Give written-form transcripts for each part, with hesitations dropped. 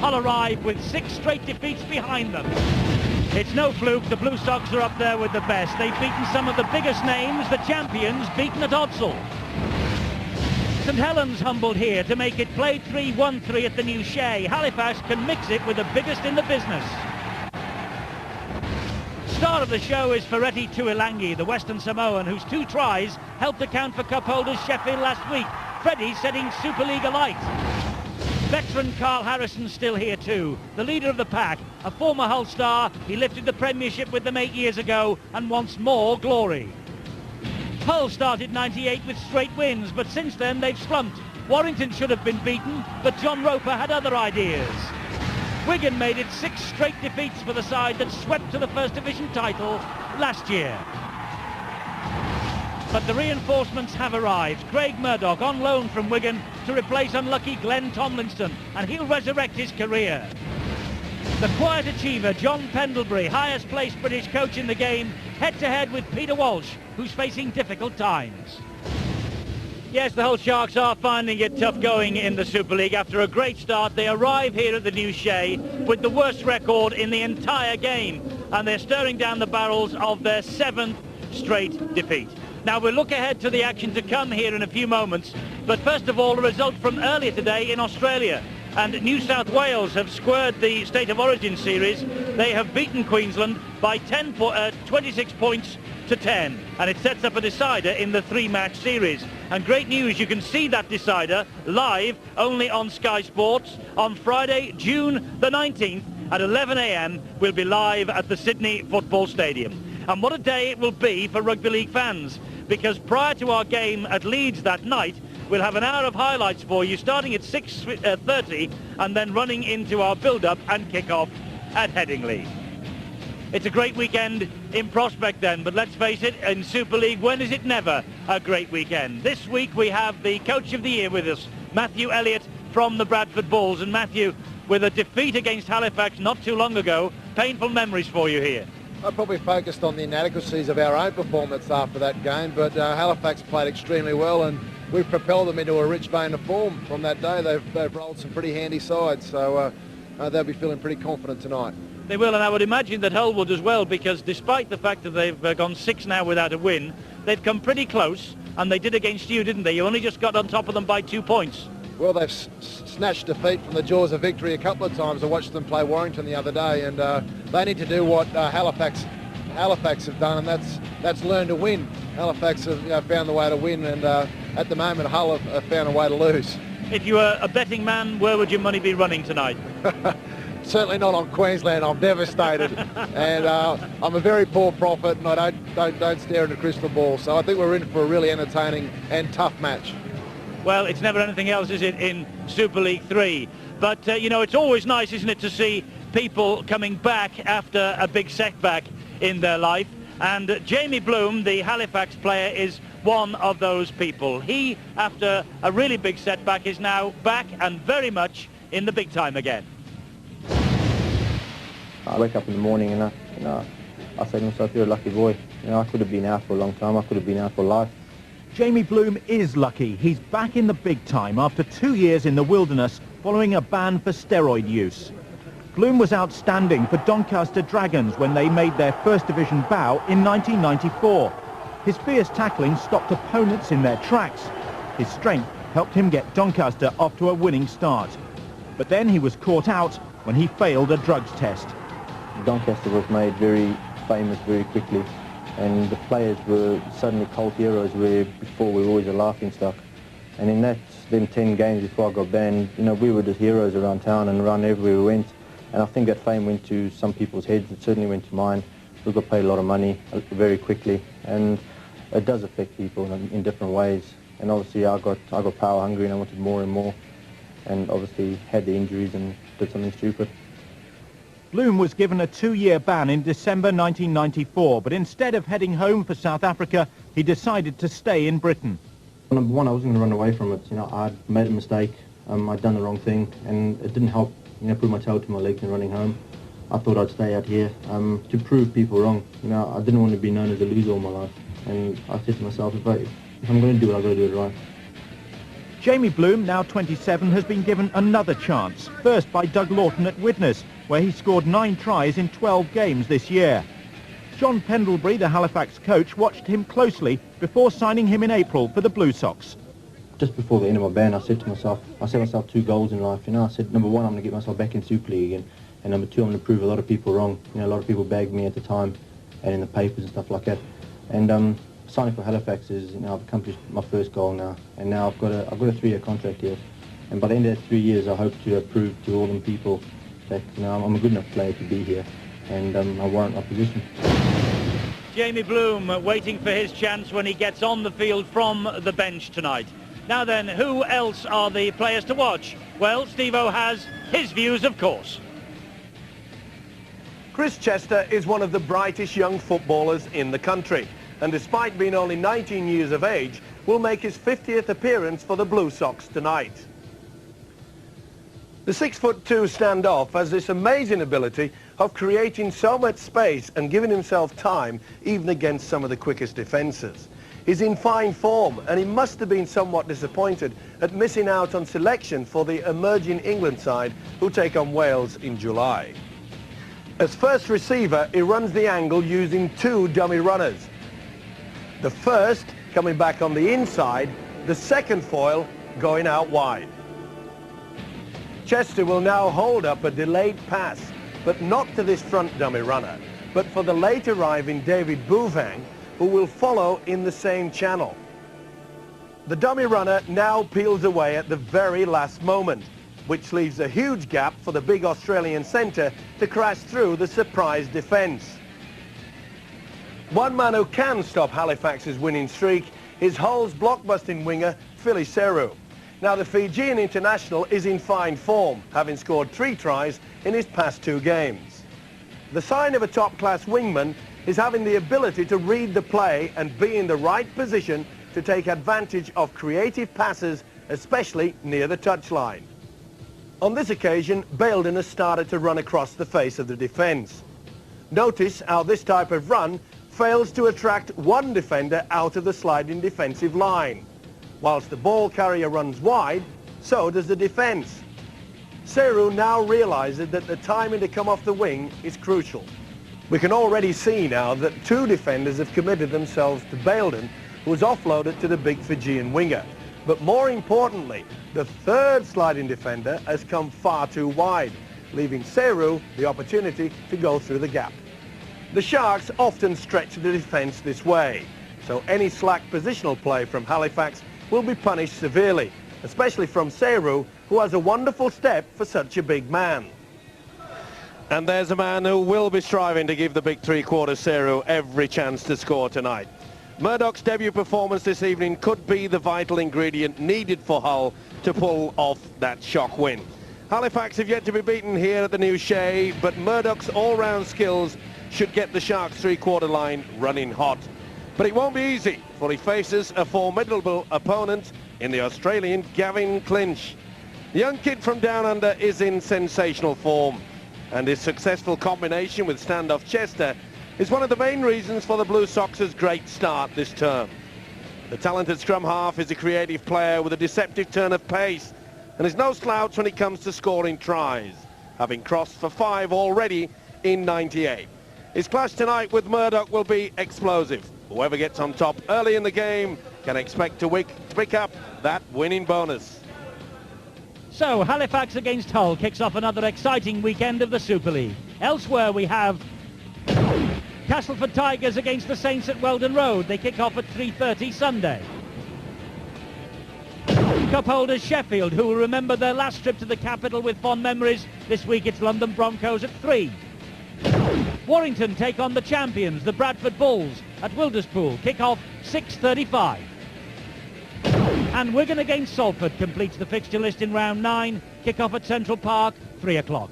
Hull arrive with 6 straight defeats behind them. It's no fluke, the Blue Sox are up there with the best. They've beaten some of the biggest names, the champions beaten at Odsal. St Helens humbled here to make it played 3-1-3 at the new Shea. Halifax can mix it with the biggest in the business. Star of the show is Ferretti Tuilangi, the Western Samoan, whose 2 tries helped account for cup holders Sheffield last week. Freddie setting Super League alight. Veteran Carl Harrison's still here too, the leader of the pack, a former Hull star. He lifted the Premiership with them 8 years ago and wants more glory. Hull started 98 with straight wins, but since then they've slumped. Warrington should have been beaten, but John Roper had other ideas. Wigan made it 6 straight defeats for the side that swept to the First Division title last year. But the reinforcements have arrived. Craig Murdoch on loan from Wigan to replace unlucky Glenn Tomlinson, and he'll resurrect his career. The quiet achiever John Pendlebury, highest placed British coach in the game, head-to-head with Peter Walsh, who's facing difficult times. Yes, the Hull Sharks are finding it tough going in the Super League. After a great start, they arrive here at the new Shea with the worst record in the entire game, and they're stirring down the barrels of their 7th straight defeat. Now we'll look ahead to the action to come here in a few moments, but first of all, a result from earlier today in Australia. And New South Wales have squared the State of Origin series. They have beaten Queensland by 26 points to 10, and it sets up a decider in the 3-match series. And great news, you can see that decider live only on Sky Sports on Friday, June the 19th at 11 a.m. We'll be live at the Sydney Football Stadium. And what a day it will be for rugby league fans, because prior to our game at Leeds that night, we'll have an hour of highlights for you starting at 6:30 and then running into our build-up and kick-off at Headingley. It's a great weekend in prospect then, but let's face it, in Super League, when is it never a great weekend? This week we have the Coach of the Year with us, Matthew Elliott from the Bradford Bulls. And Matthew, with a defeat against Halifax not too long ago, painful memories for you here. I probably focused on the inadequacies of our own performance after that game, but Halifax played extremely well, and we've propelled them into a rich vein of form from that day. They've rolled some pretty handy sides, so they'll be feeling pretty confident tonight. They will, and I would imagine that Hull would as well, because despite the fact that they've gone 6 now without a win, they've come pretty close, and they did against you, didn't they? You only just got on top of them by 2 points. Well, they've snatched defeat from the jaws of victory a couple of times. I watched them play Warrington the other day, and they need to do what Halifax have done, and that's learn to win. Halifax have found the way to win, and at the moment Hull have found a way to lose. If you were a betting man, where would your money be running tonight? Certainly not on Queensland. I'm devastated, and I'm a very poor prophet, and I don't stare at a crystal ball. So I think we're in for a really entertaining and tough match. Well, it's never anything else, is it, in Super League 3? But, you know, it's always nice, isn't it, to see people coming back after a big setback in their life. And Jamie Bloom, the Halifax player, is one of those people. He, after a really big setback, is now back and very much in the big time again. I wake up in the morning and I say to myself, you're a lucky boy. You know, I could have been out for a long time. I could have been out for life. Jamie Bloom is lucky. He's back in the big time after 2 years in the wilderness following a ban for steroid use. Bloom was outstanding for Doncaster Dragons when they made their First Division bow in 1994. His fierce tackling stopped opponents in their tracks. His strength helped him get Doncaster off to a winning start. But then he was caught out when he failed a drugs test. Doncaster was made very famous very quickly, and the players were suddenly cult heroes where before we were always a laughing stock. And in them 10 games before I got banned, you know, we were just heroes around town and around everywhere we went. And I think that fame went to some people's heads. It certainly went to mine. We got paid a lot of money very quickly, and it does affect people in different ways. And obviously I got power hungry and I wanted more and more, and obviously had the injuries and did something stupid. Bloom was given a 2-year ban in December 1994, but instead of heading home for South Africa, he decided to stay in Britain. Number one, I wasn't going to run away from it. You know, I'd made a mistake. I'd done the wrong thing, and it didn't help, you know, put my tail to my legs and running home. I thought I'd stay out here to prove people wrong. You know, I didn't want to be known as a loser all my life, and I said to myself, if I'm going to do it, I've got to do it right. Jamie Bloom, now 27, has been given another chance, first by Doug Lawton at Widnes, where he scored 9 tries in 12 games this year. John Pendlebury, the Halifax coach, watched him closely before signing him in April for the Blue Sox. Just before the end of my ban, I set myself 2 goals in life. I said, number 1, I'm going to get myself back in Super League again, and number 2, I'm going to prove a lot of people wrong. A lot of people bagged me at the time and in the papers and stuff like that. And signing for Halifax is, I've accomplished my first goal now, and now I've got a 3-year contract here. And by the end of that 3 years, I hope to prove to all them people that I'm a good enough player to be here, and I warrant my position. Jamie Bloom waiting for his chance when he gets on the field from the bench tonight. Now then, who else are the players to watch? Well, Steve-O has his views, of course. Chris Chester is one of the brightest young footballers in the country, and despite being only 19 years of age, will make his 50th appearance for the Blue Sox tonight. The 6'2" standoff has this amazing ability of creating so much space and giving himself time even against some of the quickest defences. He's in fine form, and he must have been somewhat disappointed at missing out on selection for the emerging England side who take on Wales in July. As first receiver, he runs the angle using 2 dummy runners. The first coming back on the inside, the second foil going out wide. Chester will now hold up a delayed pass, but not to this front dummy runner, but for the late arriving David Bouvang, who will follow in the same channel. The dummy runner now peels away at the very last moment, which leaves a huge gap for the big Australian centre to crash through the surprise defence. One man who can stop Halifax's winning streak is Hull's blockbusting winger, Philly Seru. Now, the Fijian international is in fine form, having scored 3 tries in his past 2 games. The sign of a top-class wingman is having the ability to read the play and be in the right position to take advantage of creative passes, especially near the touchline. On this occasion, Baildon has started to run across the face of the defence. Notice how this type of run fails to attract one defender out of the sliding defensive line. Whilst the ball carrier runs wide, so does the defence. Seru now realises that the timing to come off the wing is crucial. We can already see now that 2 defenders have committed themselves to Baildon, who was offloaded to the big Fijian winger. But more importantly, the 3rd sliding defender has come far too wide, leaving Seru the opportunity to go through the gap. The Sharks often stretch the defence this way, so any slack positional play from Halifax will be punished severely, especially from Seru, who has a wonderful step for such a big man. And there's a man who will be striving to give the big 3/4 Seru every chance to score tonight. Murdoch's debut performance this evening could be the vital ingredient needed for Hull to pull off that shock win. Halifax have yet to be beaten here at the new Shea, but Murdoch's all-round skills should get the Sharks 3/4 line running hot. But it won't be easy, for he faces a formidable opponent in the Australian Gavin Clinch. The young kid from down under is in sensational form, and his successful combination with standoff Chester is one of the main reasons for the Blue Sox's great start this term. The talented scrum half is a creative player with a deceptive turn of pace, and is no slouch when it comes to scoring tries, having crossed for 5 already in 98. His clash tonight with Murdoch will be explosive. Whoever gets on top early in the game can expect to pick up that winning bonus. So Halifax against Hull kicks off another exciting weekend of the Super League. Elsewhere we have Castleford Tigers against the Saints at Weldon Road. They kick off at 3:30 Sunday. Cup holders Sheffield, who will remember their last trip to the capital with fond memories. This week it's London Broncos at 3. Warrington take on the champions, the Bradford Bulls, at Wilderspool. Kick-off 6:35. And Wigan against Salford completes the fixture list in round 9. Kick-off at Central Park, 3 o'clock.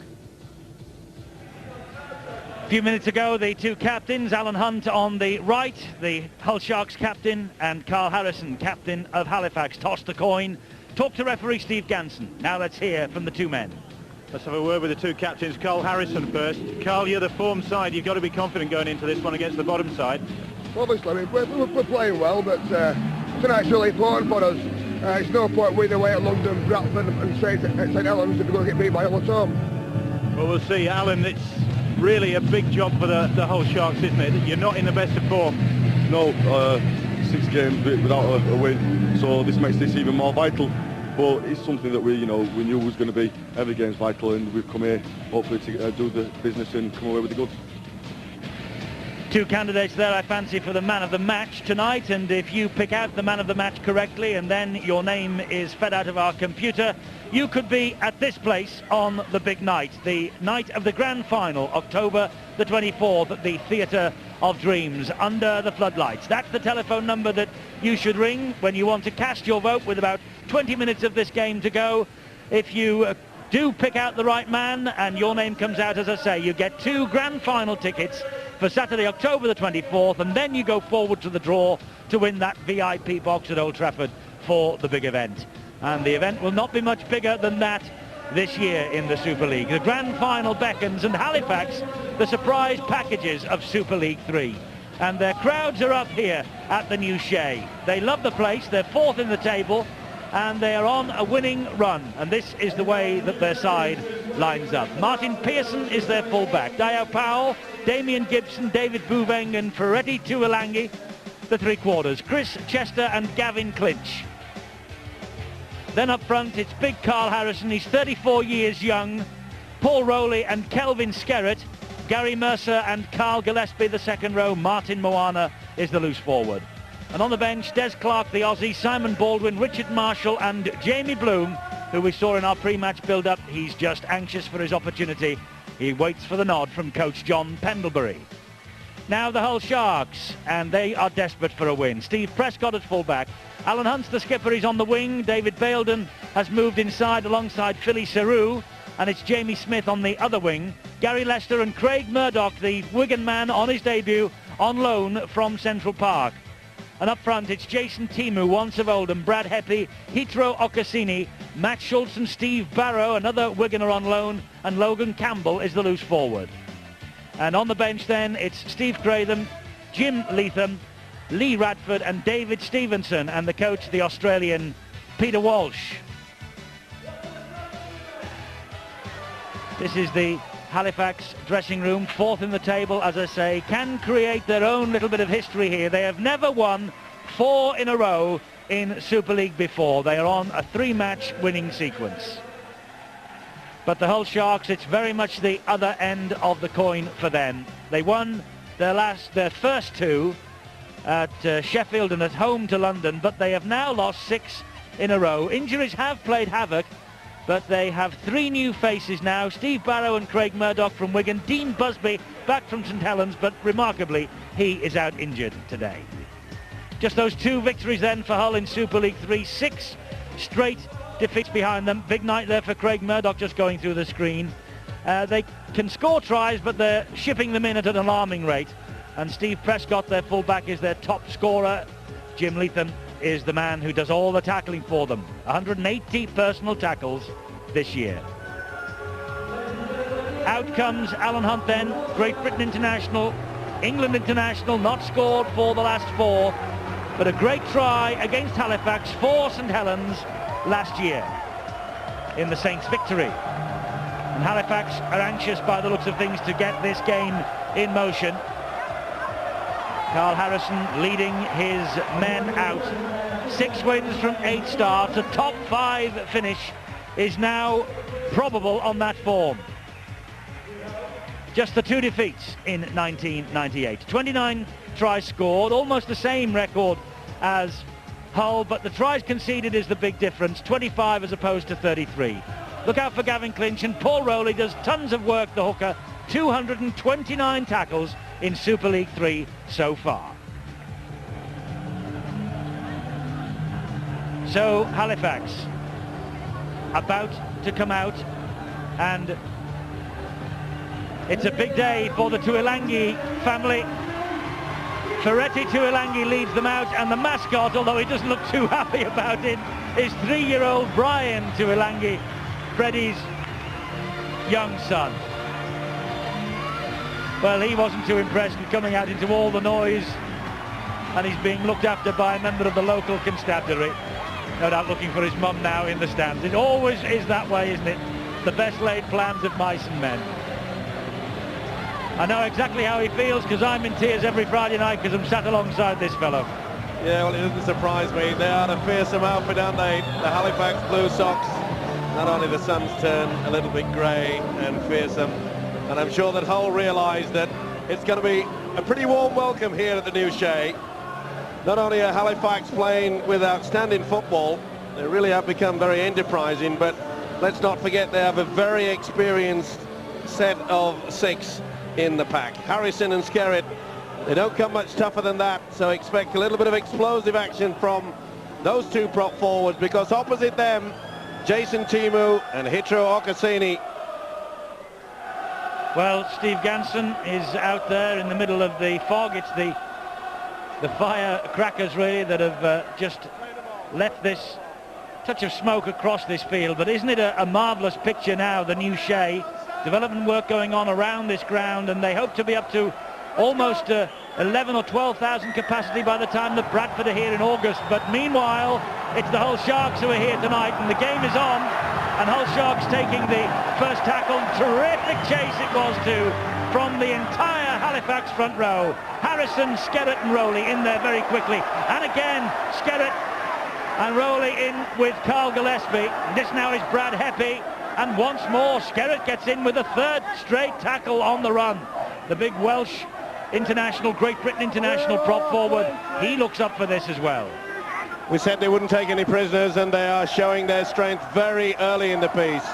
A few minutes ago, the 2 captains, Alan Hunt on the right, the Hull Sharks captain, and Carl Harrison, captain of Halifax, tossed the coin. Talk to referee Steve Ganson. Now let's hear from the 2 men. Let's have a word with the 2 captains. Carl Harrison first. Carl, you're the form side. You've got to be confident going into this one against the bottom side. Obviously, I mean, we're playing well, but tonight's really important for us. It's no point winning away at London, Bradford and St Helens if you're going to get beat by Hull at home. Well, we'll see, Alan. It's really a big job for the Hull Sharks, isn't it? You're not in the best of form. No, 6 games without a win, so this makes this even more vital. But it's something that we knew was going to be. Every game's vital, and we've come here hopefully to do the business and come away with the goods. 2 candidates there, I fancy, for the man of the match tonight, and if you pick out the man of the match correctly and then your name is fed out of our computer, you could be at this place on the big night, the night of the grand final, October the 24th at the Theatre of Dreams, under the floodlights. That's the telephone number that you should ring when you want to cast your vote, with about 20 minutes of this game to go. If you do pick out the right man and your name comes out, as I say, you get 2 grand final tickets for Saturday, October the 24th, and then you go forward to the draw to win that VIP box at Old Trafford for the big event. And the event will not be much bigger than that this year in the Super League. The grand final beckons, and Halifax, the surprise packages of Super League 3. And their crowds are up here at the new Shea. They love the place, they're 4th in the table, and they are on a winning run, and this is the way that their side lines up. Martin Pearson is their fullback. Dio Powell, Damien Gibson, David Bouveng and Ferretti Tuilangi, the 3-quarters. Chris Chester and Gavin Clinch. Then up front, it's big Carl Harrison, he's 34 years young. Paul Rowley and Kelvin Skerritt. Gary Mercer and Carl Gillespie, the second row. Martin Moana is the loose forward. And on the bench, Des Clark, the Aussie, Simon Baldwin, Richard Marshall and Jamie Bloom, who we saw in our pre-match build-up. He's just anxious for his opportunity. He waits for the nod from coach John Pendlebury. Now the Hull Sharks, and they are desperate for a win. Steve Prescott at fullback. Alan Hunt's the skipper, he's on the wing. David Baildon has moved inside alongside Philly Seru, and it's Jamie Smith on the other wing. Gary Lester and Craig Murdoch, the Wigan man on his debut, on loan from Central Park. And up front, it's Jason Timu, once of Oldham, Brad Heppy, Hitro Okasini, Matt Schultz and Steve Barrow, another Wiganer on loan, and Logan Campbell is the loose forward. And on the bench then, it's Steve Cratham, Jim Leatham, Lee Radford and David Stevenson, and the coach, the Australian Peter Walsh. This is the Halifax dressing room, 4th in the table, as I say, can create their own little bit of history here. They have never won 4 in a row in Super League before. They are on a 3-match winning sequence. But the Hull Sharks, it's very much the other end of the coin for them. They won their first 2 at Sheffield and at home to London, but they have now lost 6 in a row. Injuries have played havoc, but they have 3 new faces now. Steve Barrow and Craig Murdoch from Wigan. Dean Busby back from St Helens, but remarkably, he is out injured today. Just those 2 victories then for Hull in Super League 3. 6 straight defeats behind them. Big night there for Craig Murdoch, just going through the screen. They can score tries, but they're shipping them in at an alarming rate. And Steve Prescott, their fullback, is their top scorer. Jim Leatham is the man who does all the tackling for them. 180 personal tackles this year. Out comes Alan Hunt then, Great Britain international, England international, not scored for the last 4, but a great try against Halifax for St Helens last year in the Saints' victory. And Halifax are anxious by the looks of things to get this game in motion. Carl Harrison leading his men out. 6 wins from 8 starts. A top 5 finish is now probable on that form. Just the 2 defeats in 1998. 29 tries scored, almost the same record as Hull, but the tries conceded is the big difference. 25 as opposed to 33. Look out for Gavin Clinch, and Paul Rowley does tons of work, the hooker. 229 tackles in Super League 3 so far. So Halifax about to come out, and it's a big day for the Tuilangi family. Ferretti Tuilangi leads them out, and the mascot, although he doesn't look too happy about it, is 3-year-old Brian Tuilangi, Freddie's young son. Well, he wasn't too impressed with coming out into all the noise, and he's being looked after by a member of the local constabulary. No doubt looking for his mum now in the stands. It always is that way, isn't it? The best laid plans of mice and men. I know exactly how he feels because I'm in tears every Friday night because I'm sat alongside this fellow. Yeah, well, it doesn't surprise me. They are a fearsome outfit, aren't they? The Halifax Blue Sox. Not only the sun's turned a little bit grey and fearsome, and I'm sure that Hull realised that it's going to be a pretty warm welcome here at the new Shea. Not only are Halifax playing with outstanding football, they really have become very enterprising, but let's not forget they have a very experienced set of 6 in the pack. Harrison and Skerritt, they don't come much tougher than that, so expect a little bit of explosive action from those 2 prop forwards, because opposite them, Jason Timu and Hitro Okasini. Well, Steve Ganson is out there in the middle of the fog. It's the firecrackers really that have just left this touch of smoke across this field. But isn't it a marvellous picture now, the new Shea? Development work going on around this ground, and they hope to be up to almost 11 or 12,000 capacity by the time that Bradford are here in August. But meanwhile, it's the Hull Sharks who are here tonight, and the game is on, and Hull Sharks taking the first tackle. Terrific chase it was too from the entire Halifax front row. Harrison, Skerritt and Rowley in there very quickly, and again Skerritt and Rowley in with Carl Gillespie. This now is Brad Heppy, and once more Skerritt gets in with a 3rd straight tackle on the run. The big Welsh international, Great Britain international prop forward, he looks up for this as well. We said they wouldn't take any prisoners, and they are showing their strength very early in the piece.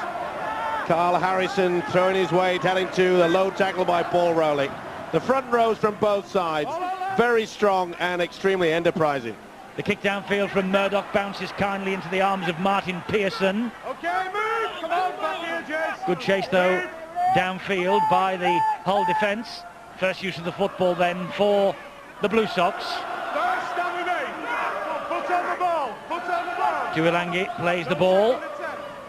Carl Harrison throwing his weight, heading to the low tackle by Paul Rowley. The front rows from both sides, very strong and extremely enterprising. The kick downfield from Murdoch bounces kindly into the arms of Martin Pearson. Okay, move! Come on, back here, Jace. Good chase though downfield by the Hull defence. First use of the football then for the Blue Sox. Stand with me. Foot on the ball. Foot on the ball. Tuilangi plays the ball.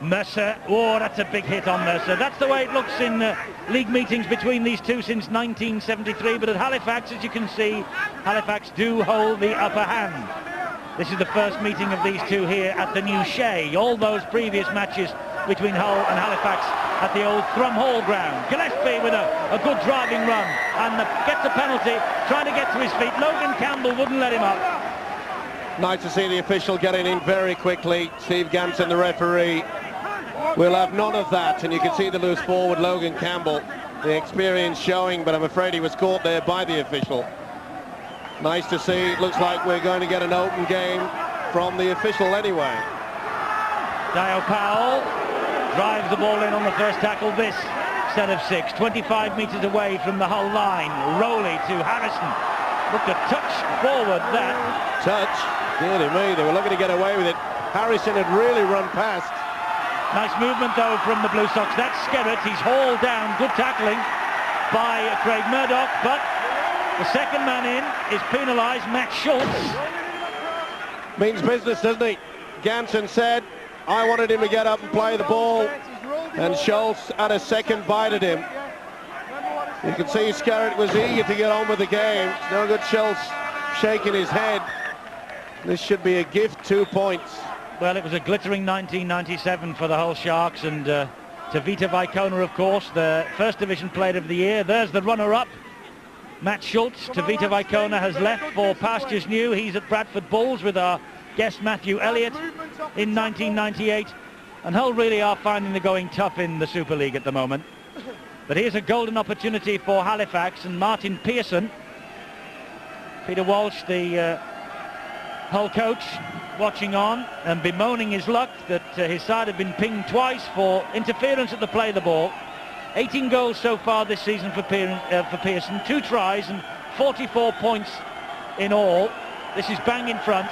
Mercer, oh, that's a big hit on Mercer. That's the way it looks in league meetings between these two since 1973, but at Halifax, as you can see, Halifax do hold the upper hand. This is the first meeting of these two here at the new Shea. All those previous matches between Hull and Halifax at the old Thrum Hall ground. Gillespie with a good driving run and gets a penalty, trying to get to his feet. Logan Campbell wouldn't let him up. Nice to see the official getting in very quickly. Steve Ganson, the referee, will have none of that, and you can see the loose forward Logan Campbell, the experience showing, but I'm afraid he was caught there by the official. Nice to see. Looks like we're going to get an open game from the official anyway. Dio Powell drives the ball in on the first tackle, this set of 6, 25 metres away from the Hull line. Rowley to Harrison. Looked a touch forward, that. Touch? Dear me, they were looking to get away with it. Harrison had really run past. Nice movement though from the Blue Sox. That's Skerritt. He's hauled down. Good tackling by Craig Murdoch, but the second man in is penalised, Matt Schultz. Means business, doesn't he? Ganson said, I wanted him to get up and play the ball, and Schultz had a second bite at him. You can see Skerritt was eager to get on with the game. It's no good Schultz shaking his head. This should be a gift, 2 points. Well, it was a glittering 1997 for the Hull Sharks, and Tavita Vaikona, of course, the First Division Player of the Year. There's the runner-up, Matt Schultz. Tavita Vaikona has left for pastures new. He's at Bradford Bulls with our guest Matthew Elliott in 1998. And Hull really are finding the going tough in the Super League at the moment. But here's a golden opportunity for Halifax, and Martin Pearson, Peter Walsh, the Hull coach, watching on and bemoaning his luck that his side had been pinged twice for interference at the play of the ball. 18 goals so far this season for Pearson, 2 tries and 44 points in all. This is bang in front,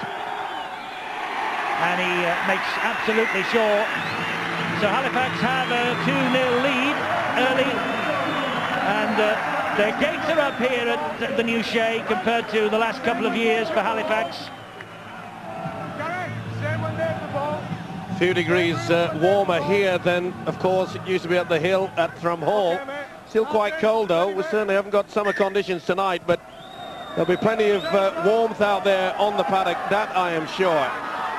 and he makes absolutely sure. So Halifax have a 2-0 lead early, and their gates are up here at the new Shea compared to the last couple of years for Halifax. A few degrees warmer here than, of course, it used to be at the hill at Thrum Hall. Still quite cold though. We certainly haven't got summer conditions tonight, but there'll be plenty of warmth out there on the paddock, that I am sure.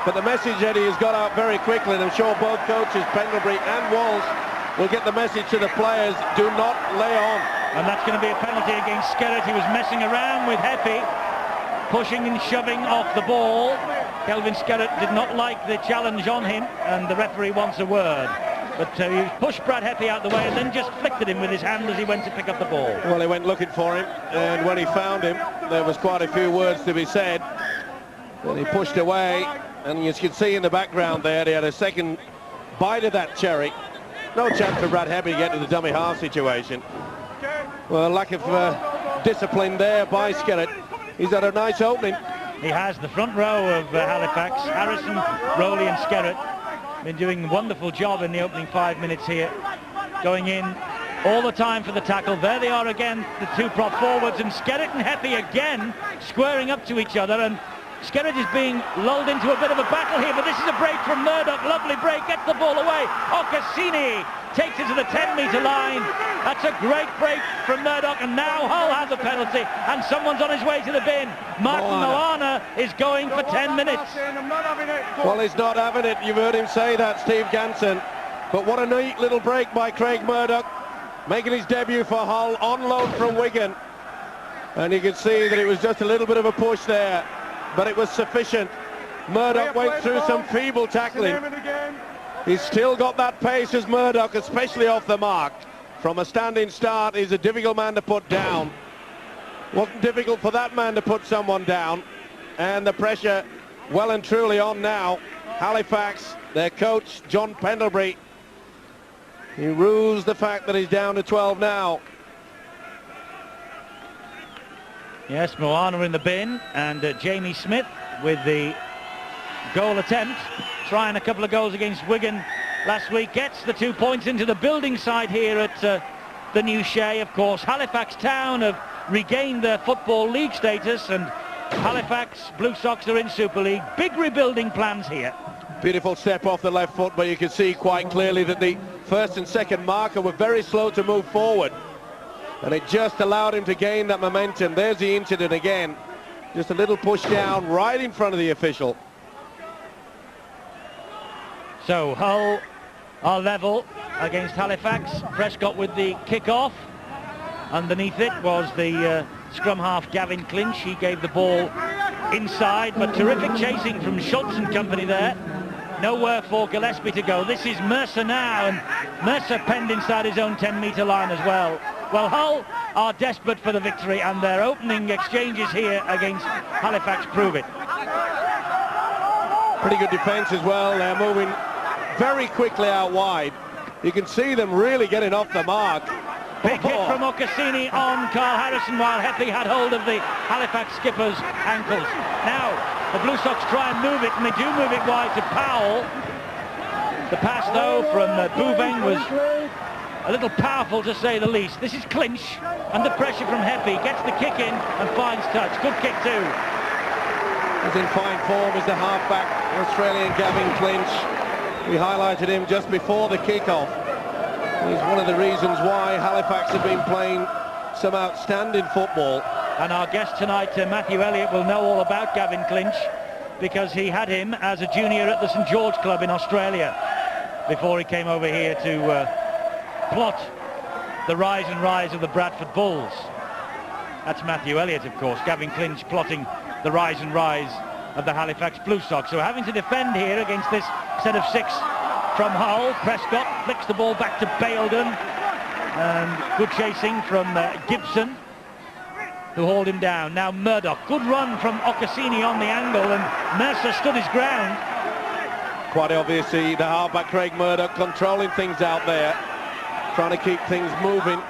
But the message, Eddie, has got out very quickly, and I'm sure both coaches, Pendlebury and Walsh, will get the message to the players, do not lay on. And that's going to be a penalty against Skerritt. He was messing around with Heppy, pushing and shoving off the ball. Kelvin Skerritt did not like the challenge on him, and the referee wants a word. But he pushed Brad Heppy out the way and then just flicked at him with his hand as he went to pick up the ball. Well, he went looking for him, and when he found him, there was quite a few words to be said. Then he pushed away, and as you can see in the background there, he had a second bite of that cherry. No chance for Brad Heppy to get to the dummy half situation. Well, lack of discipline there by Skerritt. He's had a nice opening. He has. The front row of Halifax, Harrison, Rowley and Skerritt, been doing a wonderful job in the opening 5 minutes here, going in all the time for the tackle. There they are again, the two prop forwards, and Skerritt and Heppy again squaring up to each other, and Skerritt is being lulled into a bit of a battle here, but this is a break from Murdoch. Lovely break, gets the ball away. Ocassini takes it to the 10-metre line. That's a great break from Murdoch, and now Hull has a penalty, and someone's on his way to the bin. Martin Moana is going for 10 minutes. Well, he's not having it. You've heard him say that, Steve Ganson. But what a neat little break by Craig Murdoch, making his debut for Hull, on loan from Wigan. And you can see that it was just a little bit of a push there, but it was sufficient. Murdoch went through some feeble tackling. He's still got that pace as Murdoch, especially off the mark. From a standing start, he's a difficult man to put down. Wasn't difficult for that man to put someone down. And the pressure well and truly on now. Halifax, their coach, John Pendlebury, he rules the fact that he's down to 12 now. Yes, Moana in the bin, and Jamie Smith with the goal attempt, trying a couple of goals against Wigan last week, gets the 2 points into the building side here at the new Shea. Of course, Halifax Town have regained their Football League status, and Halifax Blue Sox are in Super League. Big rebuilding plans here. Beautiful step off the left foot, but you can see quite clearly that the first and second marker were very slow to move forward, and it just allowed him to gain that momentum. There's the incident again, just a little push down right in front of the official. So Hull are level against Halifax. Prescott with the kick-off. Underneath it was the scrum half Gavin Clinch. He gave the ball inside, but terrific chasing from Schultz and company there. Nowhere for Gillespie to go. This is Mercer now, and Mercer penned inside his own 10-metre line as well. Well, Hull are desperate for the victory, and their opening exchanges here against Halifax prove it. Pretty good defence as well. They're moving very quickly out wide. You can see them really getting off the mark. Big hit from Ocassini on Carl Harrison, while Heppy had hold of the Halifax skipper's ankles. Now, the Blue Sox try and move it, and they do move it wide to Powell. The pass, though, from Bouveng was a little powerful, to say the least. This is Clinch, under pressure from Heppy, gets the kick in and finds touch. Good kick, too. He's in fine form as the halfback, Australian Gavin Clinch. We highlighted him just before the kick-off. He's one of the reasons why Halifax have been playing some outstanding football. And our guest tonight, Matthew Elliott, will know all about Gavin Clinch, because he had him as a junior at the St George Club in Australia before he came over here to plot the rise and rise of the Bradford Bulls. That's Matthew Elliott, of course. Gavin Clinch plotting the rise and rise of the Halifax Blue Sox. So having to defend here against this set of six from Hull. Prescott flicks the ball back to Baildon, and good chasing from Gibson, who hauled him down. Now Murdoch, good run from Ocassini on the angle, and Mercer stood his ground. Quite obviously the halfback Craig Murdoch controlling things out there, trying to keep things moving,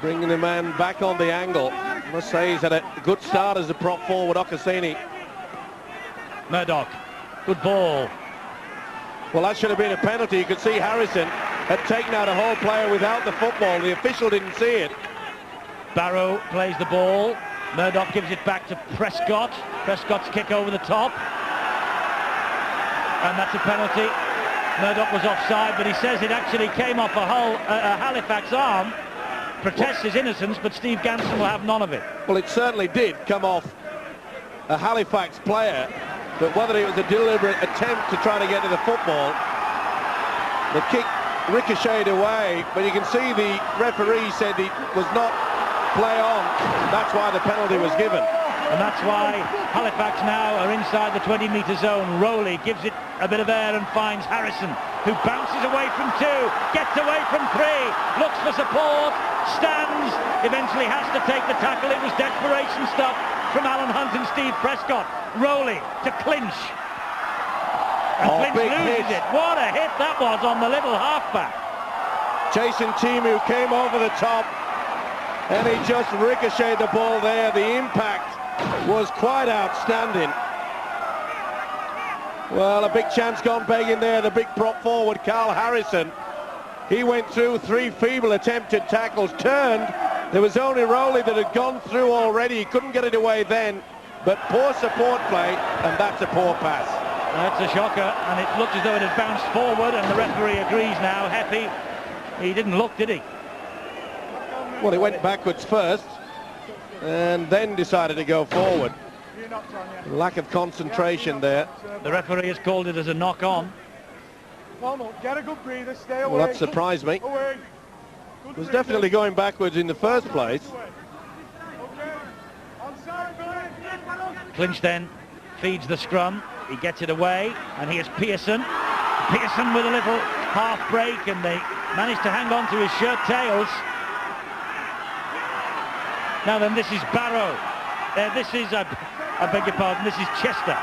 bringing the man back on the angle. I must say he's had a good start as a prop forward, Ocassini. Murdoch, good ball. Well, that should have been a penalty. You could see Harrison had taken out a whole player without the football. The official didn't see it. Barrow plays the ball. Murdoch gives it back to Prescott. Prescott's kick over the top. And that's a penalty. Murdoch was offside, but he says it actually came off a Halifax arm. Protests his innocence, but Steve Ganson will have none of it. Well, it certainly did come off a Halifax player. but whether it was a deliberate attempt to try to get to the football, the kick ricocheted away, but you can see the referee said it was not play on. That's why the penalty was given. And that's why Halifax now are inside the 20-metre zone. Rowley gives it a bit of air and finds Harrison, who bounces away from 2, gets away from 3, looks for support, stands, eventually has to take the tackle. It was desperation stuff from Alan Hunt and Steve Prescott. Rowley to clinch. And Clinch loses it. What a hit that was on the little halfback. Jason Timu came over the top and he just ricocheted the ball there. The impact was quite outstanding. Well, a big chance gone begging there. The big prop forward, Carl Harrison. He went through 3 feeble attempted tackles, turned. There was only Rowley that had gone through already. He couldn't get it away then, but poor support play, and that's a poor pass. That's a shocker, and it looked as though it had bounced forward, and the referee agrees now. Heffy, he didn't look, did he? Well, he went backwards first, and then decided to go forward. Lack of concentration there. The referee has called it as a knock-on. Get a good breather, stay away. Well, that surprised me. It was definitely going backwards in the first place. Clinch then feeds the scrum. He gets it away, and here's Pearson. Pearson with a little half break, and they manage to hang on to his shirt tails. Now then, this is Barrow. This is, I beg your pardon, this is Chester.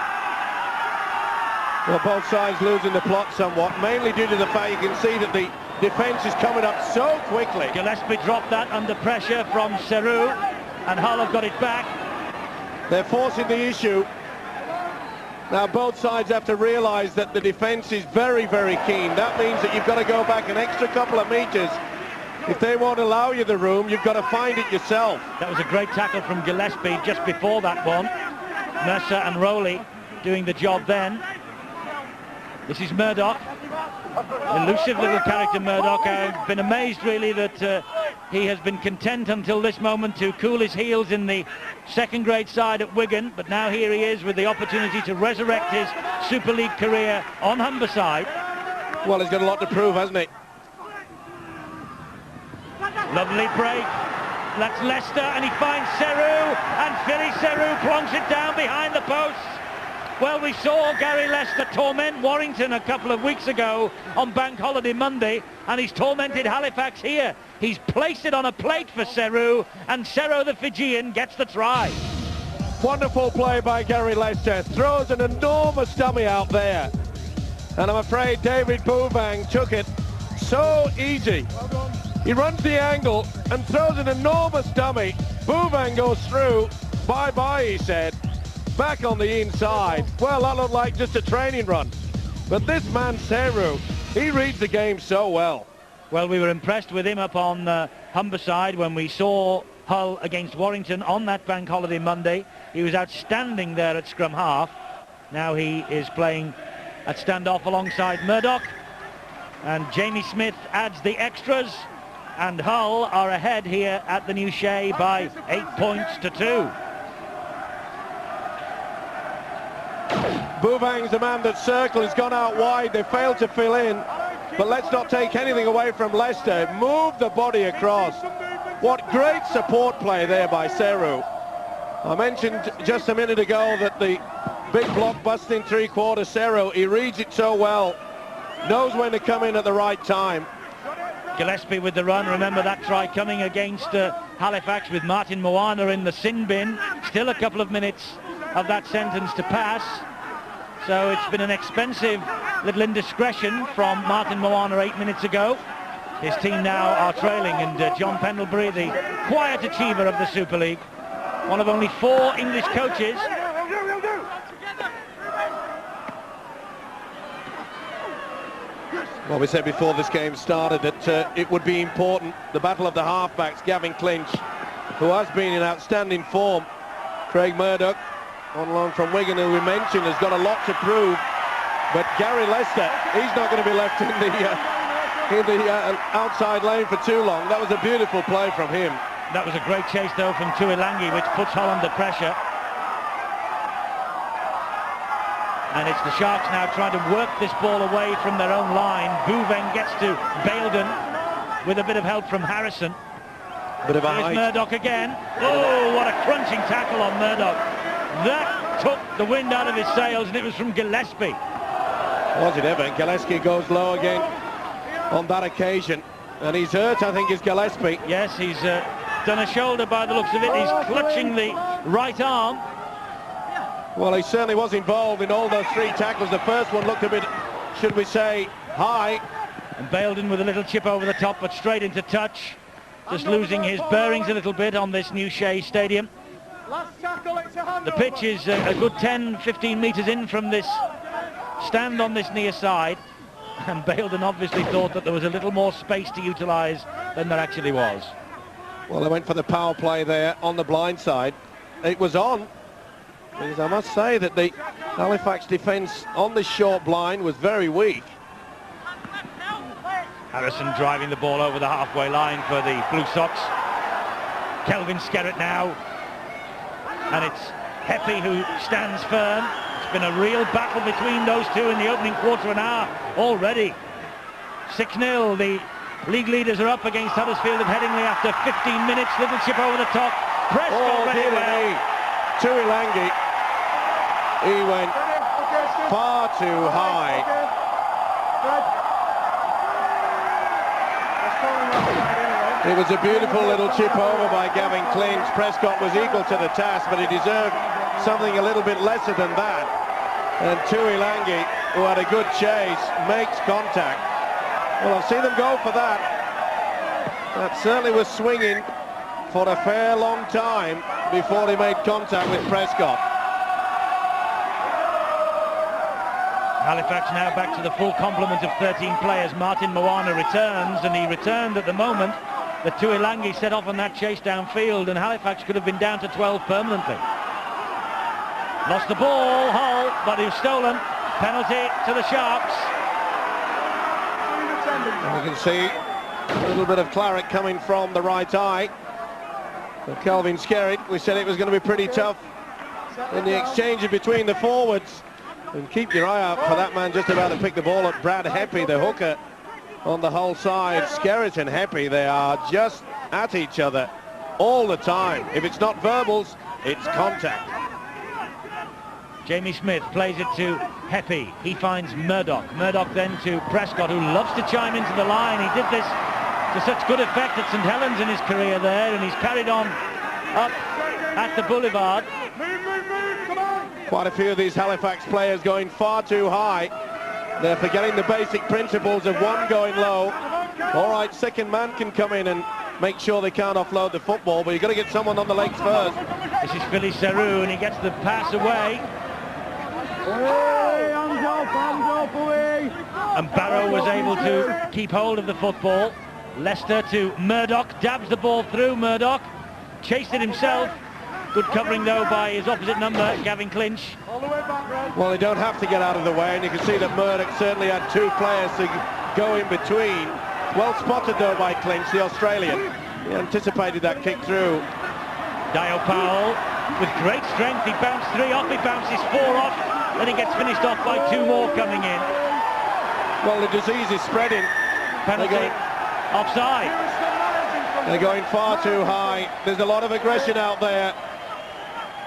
Well, both sides losing the plot somewhat, mainly due to the fact you can see that the defence is coming up so quickly. Gillespie dropped that under pressure from Seru, and Hull have got it back. They're forcing the issue. Now both sides have to realise that the defence is very, very keen. That means that you've got to go back an extra couple of metres. If they won't allow you the room, you've got to find it yourself. That was a great tackle from Gillespie just before that one. Mercer and Rowley doing the job then. This is Murdoch. Elusive little character, Murdoch. I've been amazed really that he has been content until this moment to cool his heels in the second grade side at Wigan, but now here he is with the opportunity to resurrect his Super League career on Humberside. Well, he's got a lot to prove, hasn't he? Lovely break. That's Leicester, and he finds Seru, and Philly Seru plonks it down behind the posts. Well, we saw Gary Leicester torment Warrington a couple of weeks ago on Bank Holiday Monday, and he's tormented Halifax here. He's placed it on a plate for Seru, and Seru, the Fijian, gets the try. Wonderful play by Gary Leicester. Throws an enormous dummy out there. And I'm afraid David Bouvang took it so easy. He runs the angle and throws an enormous dummy. Bouvang goes through. Bye-bye, he said. Back on the inside. Well, that looked like just a training run. But this man, Seru, he reads the game so well. Well, we were impressed with him up on Humberside when we saw Hull against Warrington on that Bank Holiday Monday. He was outstanding there at scrum half. Now he is playing at standoff alongside Murdoch. And Jamie Smith adds the extras. And Hull are ahead here at the New Shea by 8 points to 2. Bouvang's the man that circled. He's gone out wide. They failed to fill in. But let's not take anything away from Leicester. Move the body across. What great support play there by Seru. I mentioned just a minute ago that the big block busting three-quarter Seru, he reads it so well. Knows when to come in at the right time. Gillespie with the run. Remember that try coming against Halifax with Martin Moana in the sin bin. Still a couple of minutes of that sentence to pass. So it's been an expensive little indiscretion from Martin Moana 8 minutes ago. His team now are trailing, and John Pendlebury, the quiet achiever of the Super League, one of only 4 English coaches. Well, we said before this game started that it would be important. The battle of the halfbacks, Gavin Clinch, who has been in outstanding form. Craig Murdoch, on loan from Wigan, who we mentioned, has got a lot to prove. But Gary Leicester, he's not going to be left in the outside lane for too long. That was a beautiful play from him. That was a great chase, though, from Tuilangi, which puts Hull under pressure. And it's the Sharks now trying to work this ball away from their own line. Bouveng gets to Baildon with a bit of help from Harrison. Bit of a Here's height. Murdoch again. Oh, what a crunching tackle on Murdoch. That took the wind out of his sails, and it was from Gillespie. Was it ever? Gillespie goes low again on that occasion. And he's hurt, I think, is Gillespie. Yes, he's done a shoulder by the looks of it. He's clutching the right arm. Well, he certainly was involved in all those three tackles. The first one looked a bit, should we say, high. And Baildon with a little chip over the top, but straight into touch. Just losing his bearings a little bit on this new Shea Stadium. The pitch is a good 10-15 metres in from this stand on this near side. And Baildon obviously thought that there was a little more space to utilise than there actually was. Well, they went for the power play there on the blind side. It was on. Because I must say that the Halifax defence on this short blind was very weak. Harrison driving the ball over the halfway line for the Blue Sox. Kelvin Skerritt now. And it's Heppy who stands firm. It's been a real battle between those two in the opening quarter of an hour already. 6-0. The league leaders are up against Huddersfield of Headingley after 15 minutes. Little chip over the top. Prescott read it well. Tuilangi, he went far too high. It was a beautiful little chip over by Gavin Clinch. Prescott was equal to the task, but he deserved something a little bit lesser than that. And Tuilangi, who had a good chase, makes contact. Well, I've seen them go for that. That certainly was swinging for a fair long time before he made contact with Prescott. Halifax now back to the full complement of 13 players. Martin Moana returns, and he returned at the moment that Tuilangi set off on that chase downfield, and Halifax could have been down to 12 permanently. Lost the ball, Hull, but he was stolen. Penalty to the Sharks. And we can see a little bit of claret coming from the right eye. For Kelvin Skerritt, we said it was going to be pretty tough in the exchange between the forwards. And keep your eye out for that man just about to pick the ball up, Brad Heppy, the hooker on the Hull side. Skerritt and Heppy, they are just at each other all the time. If it's not verbals, it's contact. Jamie Smith plays it to Heppy. He finds Murdoch. Murdoch then to Prescott, who loves to chime into the line. He did this to such good effect at St Helens in his career there, and he's carried on up at the Boulevard. Quite a few of these Halifax players going far too high. They're forgetting the basic principles of one going low. All right, second man can come in and make sure they can't offload the football, but you've got to get someone on the legs first. This is Philly Seru, and he gets the pass away. And Barrow was able to keep hold of the football. Leicester to Murdoch, dabs the ball through. Murdoch chased it himself. Good covering though by his opposite number, Gavin Clinch. Well, they don't have to get out of the way, and you can see that Murdoch certainly had two players to go in between. Well spotted though by Clinch, the Australian. He anticipated that kick through. Dio Powell with great strength. He bounced 3 off, he bounces 4 off, then he gets finished off by 2 more coming in. Well, the disease is spreading. Penalty, offside. They're going far too high. There's a lot of aggression out there.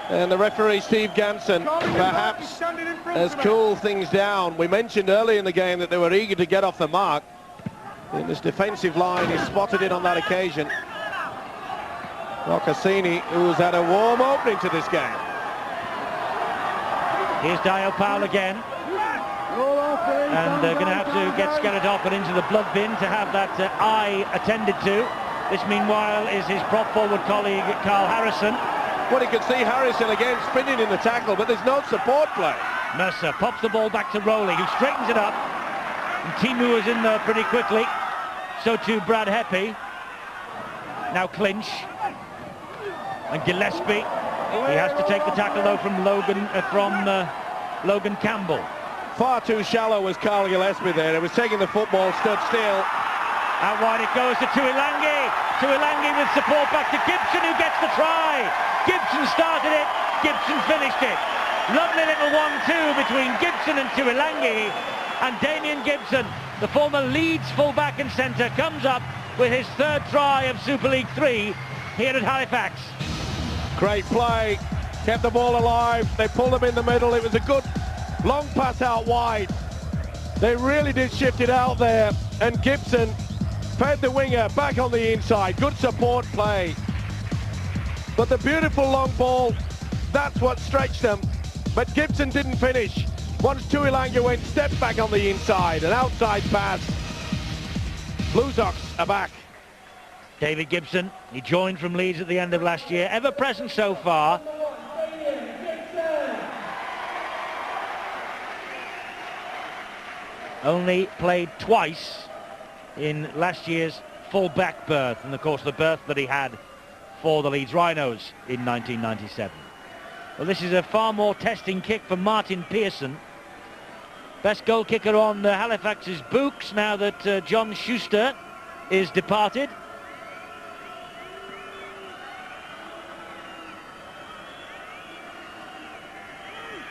And the referee, Steve Ganson, perhaps has cooled things down. We mentioned early in the game that they were eager to get off the mark. In this defensive line, he spotted it on that occasion. Roccassini, who's had a warm opening to this game. Here's Dio Powell again. And they're going to have to get Skerritt off and into the blood bin to have that eye attended to. This, meanwhile, is his prop forward colleague, Carl Harrison. Well, you can see Harrison again spinning in the tackle, but there's no support play. Mercer pops the ball back to Rowley, who straightens it up. And Timu is in there pretty quickly. So too Brad Heppy. Now Clinch. And Gillespie. He has to take the tackle, though, from Logan Campbell. Far too shallow was Carl Gillespie there. He was taking the football, stood still. Out wide it goes to Tuilangi. Tuilangi with support back to Gibson, who gets the try. Gibson started it, Gibson finished it. Lovely little 1-2 between Gibson and Tuilangi, and Damien Gibson, the former Leeds full-back and centre, comes up with his third try of Super League 3 here at Halifax. Great play, kept the ball alive, they pulled him in the middle, it was a good long pass out wide. They really did shift it out there, and Gibson fed the winger back on the inside. Good support play. But the beautiful long ball, that's what stretched them. But Gibson didn't finish. Once Tuilangi went, stepped back on the inside, an outside pass. Blue Sox are back. David Gibson, he joined from Leeds at the end of last year, ever present so far. Only played twice in last year's full-back berth, and of course the berth that he had for the Leeds Rhinos in 1997. Well, this is a far more testing kick for Martin Pearson. Best goal kicker on Halifax's books now that John Schuster is departed.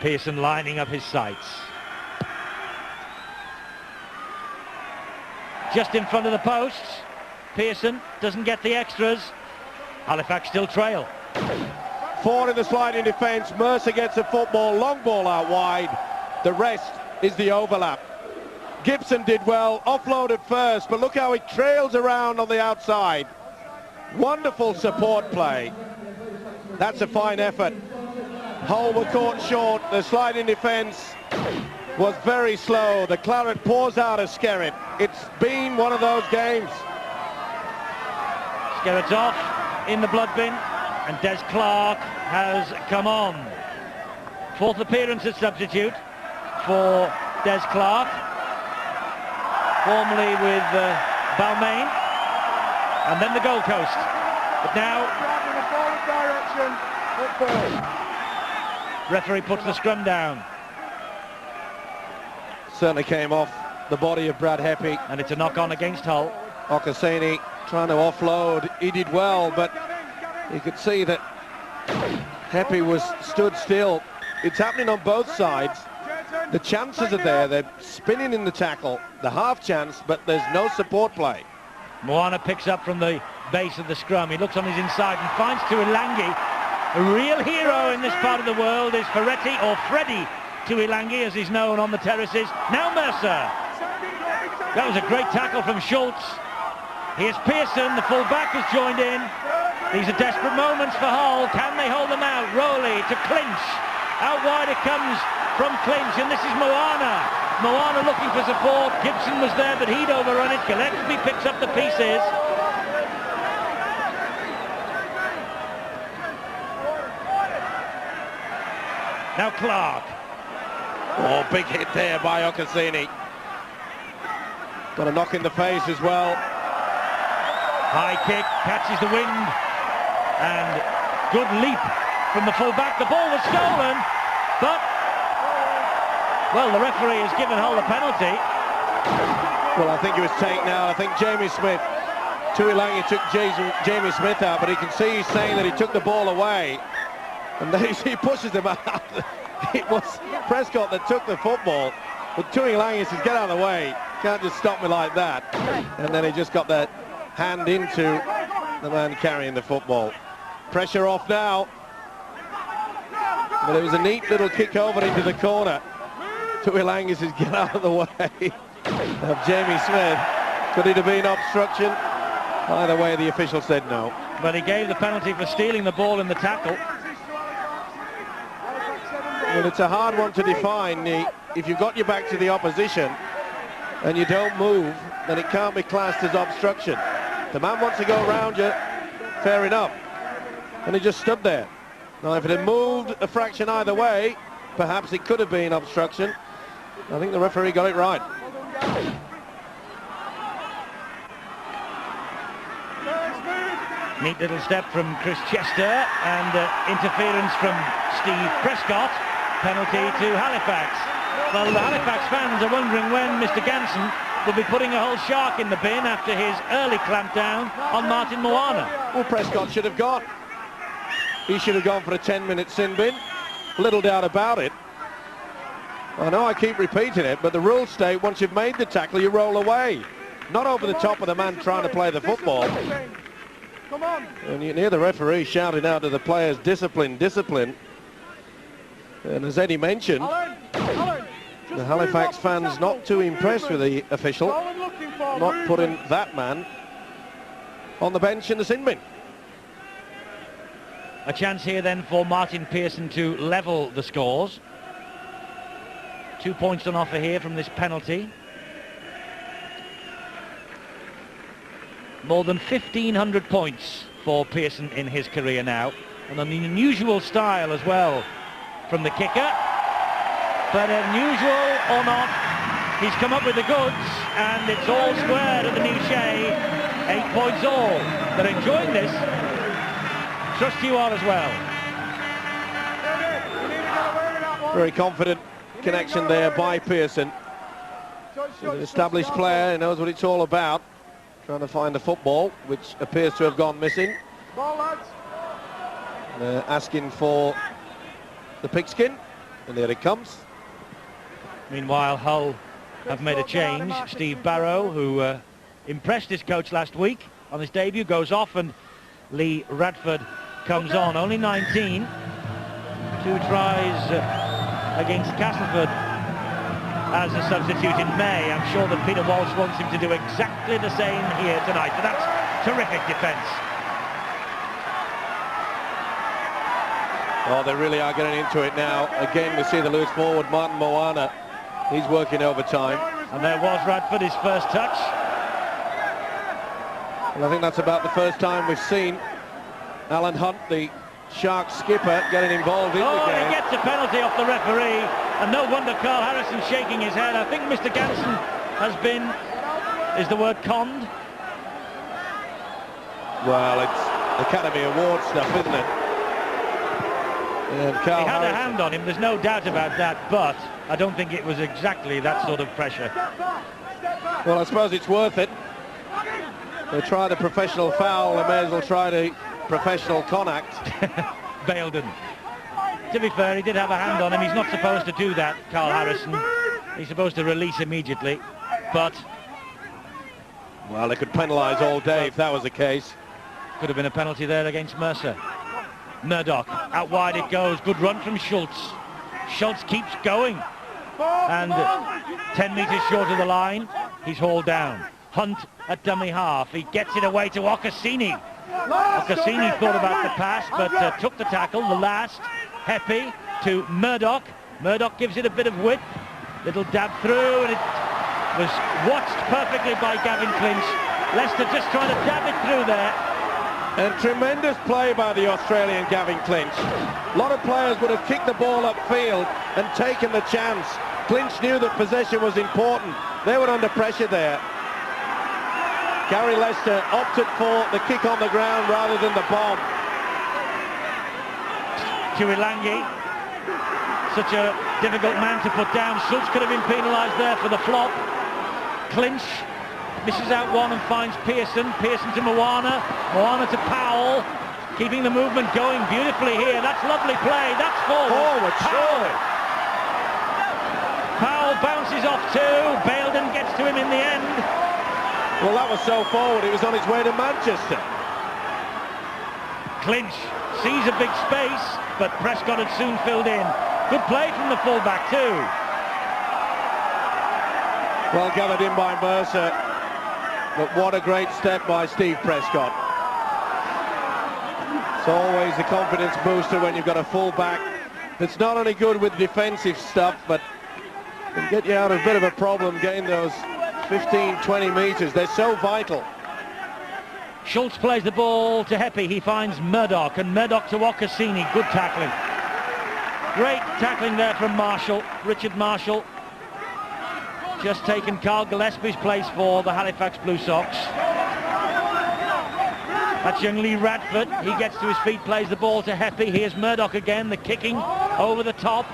Pearson lining up his sights. Just in front of the posts. Pearson doesn't get the extras. Halifax still trail. 4 in the sliding defence. Mercer gets a football, long ball out wide. The rest is the overlap. Gibson did well, offloaded first, but look how he trails around on the outside. Wonderful support play. That's a fine effort. Hull were caught short. The sliding defence was very slow. The claret pours out of Skerritt. It's been one of those games. Skerritt's off in the blood bin, and Des Clark has come on. 4th appearance at substitute for Des Clark, formerly with Balmain, and then the Gold Coast. But now, referee puts the scrum down. Certainly came off the body of Brad Heppy. And it's a knock-on against Hull. Okasini trying to offload. He did well, but you could see that Heppy was stood still. It's happening on both sides. The chances are there. They're spinning in the tackle. The half chance, but there's no support play. Moana picks up from the base of the scrum. He looks on his inside and finds Tuilangi. A real hero in this part of the world is Ferretti, or Freddie Tuilangi, as he's known on the terraces. Now Mercer. That was a great tackle from Schultz. Here's Pearson, the full-back has joined in. These are desperate moments for Hull. Can they hold them out? Rowley to Clinch. Out wide it comes from Clinch, and this is Moana. Moana looking for support. Gibson was there, but he'd overrun it. Gillespie picks up the pieces. Now Clark. Oh, big hit there by Okasini. Got a knock in the face as well. High kick, catches the wind, and good leap from the full-back. The ball was stolen, but, well, the referee has given Hull the penalty. Well, I think it was taken out. I think Jamie Smith, Tuilangi took Jamie Smith out, but he can see he's saying that he took the ball away, and then he pushes him out. It was Prescott that took the football, but Tuilangi says, get out of the way. Can't just stop me like that. And then he just got that hand into the man carrying the football. Pressure off now. But it was a neat little kick over into the corner. Tuilangi says, get out of the way of Jamie Smith. Could it have been obstruction? Either way, the official said no. But he gave the penalty for stealing the ball in the tackle. Well, it's a hard one to define. If you've got your back to the opposition and you don't move, then it can't be classed as obstruction. The man wants to go around you, fair enough. And he just stood there. Now, if it had moved a fraction either way, perhaps it could have been obstruction. I think the referee got it right. Neat little step from Chris Chester, and interference from Steve Prescott. Penalty to Halifax. Well, the Halifax fans are wondering when Mr. Ganson will be putting a whole shark in the bin after his early clampdown on Martin Moana. Well, Prescott should have gone. He should have gone for a 10-minute sin bin. Little doubt about it. I know I keep repeating it, but the rules state once you've made the tackle, you roll away. Not over the top of the man trying to play the football. Come on. And you can hear the referee shouting out to the players, discipline, discipline. And as Eddie mentioned, the Halifax fans not too impressed with the official, not putting that man on the bench in the sin bin. A chance here then for Martin Pearson to level the scores. 2 points on offer here from this penalty. More than 1,500 points for Pearson in his career now, and an unusual style as well from the kicker. But unusual or not, he's come up with the goods, and it's all squared at the new Shea. 8 points all. They're enjoying this. Trust you are as well. Very confident connection there by Pearson. He's an established player, he knows what it's all about. Trying to find the football, which appears to have gone missing. Asking for the pigskin, and there it comes. Meanwhile, Hull have made a change. Steve Barrow, who impressed his coach last week on his debut, goes off, and Lee Radford comes on. Only 19. 2 tries against Castleford as a substitute in May. I'm sure that Peter Walsh wants him to do exactly the same here tonight. But that's terrific defence. Oh, they really are getting into it now. Again, we see the loose forward, Martin Moana. He's working overtime. And there was Radford, his first touch. And I think that's about the first time we've seen Alan Hunt, the Sharks skipper, getting involved in the game. He gets a penalty off the referee, and no wonder Carl Harrison shaking his head. I think Mr. Ganson has been, is the word conned? Well, it's Academy Award stuff, isn't it? And Carl He had Harrison. a hand on him, there's no doubt about that, but I don't think it was exactly that sort of pressure. Well, I suppose it's worth it. They try the professional foul, they may as well try the professional con-act. Baildon. To be fair, he did have a hand on him. He's not supposed to do that, Carl Harrison. He's supposed to release immediately, but... Well, they could penalise all day if that was the case. Could have been a penalty there against Mercer. Murdoch, out wide it goes. Good run from Schultz. Schultz keeps going. And 10 metres short of the line, he's hauled down. Hunt at dummy half. He gets it away to Ocassini. Ocassini thought about the pass, but took the tackle. The last, Heppy to Murdoch. Murdoch gives it a bit of width. Little dab through, and it was watched perfectly by Gavin Clinch. Leicester just trying to dab it through there. And tremendous play by the Australian Gavin Clinch. A lot of players would have kicked the ball upfield and taken the chance. Clinch knew that possession was important. They were under pressure there. Gary Leicester opted for the kick on the ground rather than the bomb. Tuilangi, such a difficult man to put down. Schultz could have been penalised there for the flop. Clinch misses out one and finds Pearson. Pearson to Moana. Moana to Powell. Keeping the movement going beautifully here. That's lovely play. That's forward. Forward, surely. Powell bounces off too. Baildon gets to him in the end. Well, that was so forward. He was on his way to Manchester. Clinch sees a big space, but Prescott had soon filled in. Good play from the fullback too. Well gathered in by Mercer. But what a great step by Steve Prescott. It's always a confidence booster when you've got a full-back that's not only good with defensive stuff, but can get you out of a bit of a problem getting those 15, 20 metres. They're so vital. Schultz plays the ball to Heppy. He finds Murdoch, and Murdoch to Ocassini. Good tackling. Great tackling there from Marshall, Richard Marshall. Just taken Carl Gillespie's place for the Halifax Blue Sox. That's young Lee Radford. He gets to his feet, plays the ball to Heppy. Here's Murdoch again, the kicking over the top.